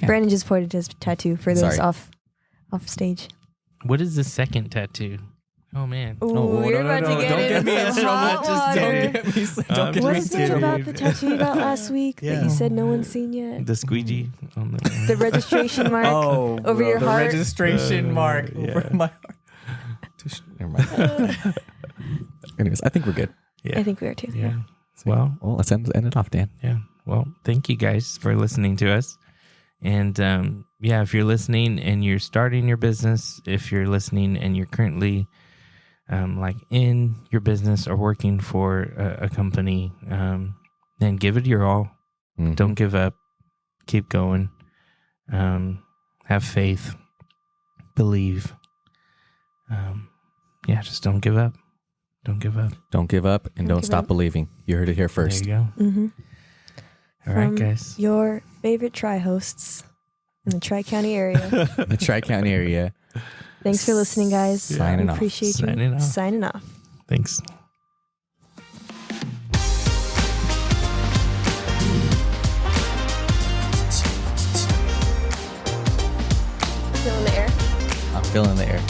Speaker 1: Yeah.
Speaker 3: Brandon just pointed his tattoo for those
Speaker 1: Sorry.
Speaker 3: off stage.
Speaker 2: What is the second tattoo? Oh man.
Speaker 3: Ooh,
Speaker 1: Oh,
Speaker 3: you're
Speaker 1: no,
Speaker 3: about
Speaker 1: no,
Speaker 3: to get
Speaker 1: don't
Speaker 3: in
Speaker 1: get me in
Speaker 3: some
Speaker 1: trouble.
Speaker 3: hot
Speaker 2: Just
Speaker 3: water.
Speaker 2: kidding.
Speaker 1: Don't get me. Don't
Speaker 2: I'm
Speaker 1: get
Speaker 3: What
Speaker 1: me
Speaker 3: is it
Speaker 2: kidding.
Speaker 3: about the tattoo you got last week that
Speaker 4: Yeah.
Speaker 3: you said no one's seen yet?
Speaker 2: The squeegee on the
Speaker 3: The registration mark over your
Speaker 1: the
Speaker 3: heart.
Speaker 1: registration mark
Speaker 2: yeah.
Speaker 1: over my heart. Never mind. Anyways, I think we're good.
Speaker 2: Yeah.
Speaker 3: I think we are too.
Speaker 2: Yeah. Well,
Speaker 1: Let's end it off, Dan.
Speaker 2: yeah. Well, thank you guys for listening to us. And yeah, if you're listening and you're starting your business, if you're listening and you're currently like in your business or working for a company, then give it your all.
Speaker 1: Mhm.
Speaker 2: Don't give up. Keep going. Have faith. Believe. Yeah, just don't give up. Don't give up.
Speaker 1: Don't give up and
Speaker 3: Don't
Speaker 1: don't
Speaker 3: give
Speaker 1: stop
Speaker 3: up.
Speaker 1: believing. You heard it here first.
Speaker 2: There you go.
Speaker 3: Mm-hmm.
Speaker 2: All right,
Speaker 3: From
Speaker 2: guys.
Speaker 3: Your favorite tri-hosts in the Tri-County area.
Speaker 1: The Tri-County area.
Speaker 3: Thanks for listening, guys.
Speaker 1: Signing
Speaker 3: we
Speaker 1: off.
Speaker 3: appreciate
Speaker 2: Signing
Speaker 3: you.
Speaker 2: off.
Speaker 3: Signing off.
Speaker 2: Thanks.
Speaker 3: Still in the air.
Speaker 1: I'm feeling the air.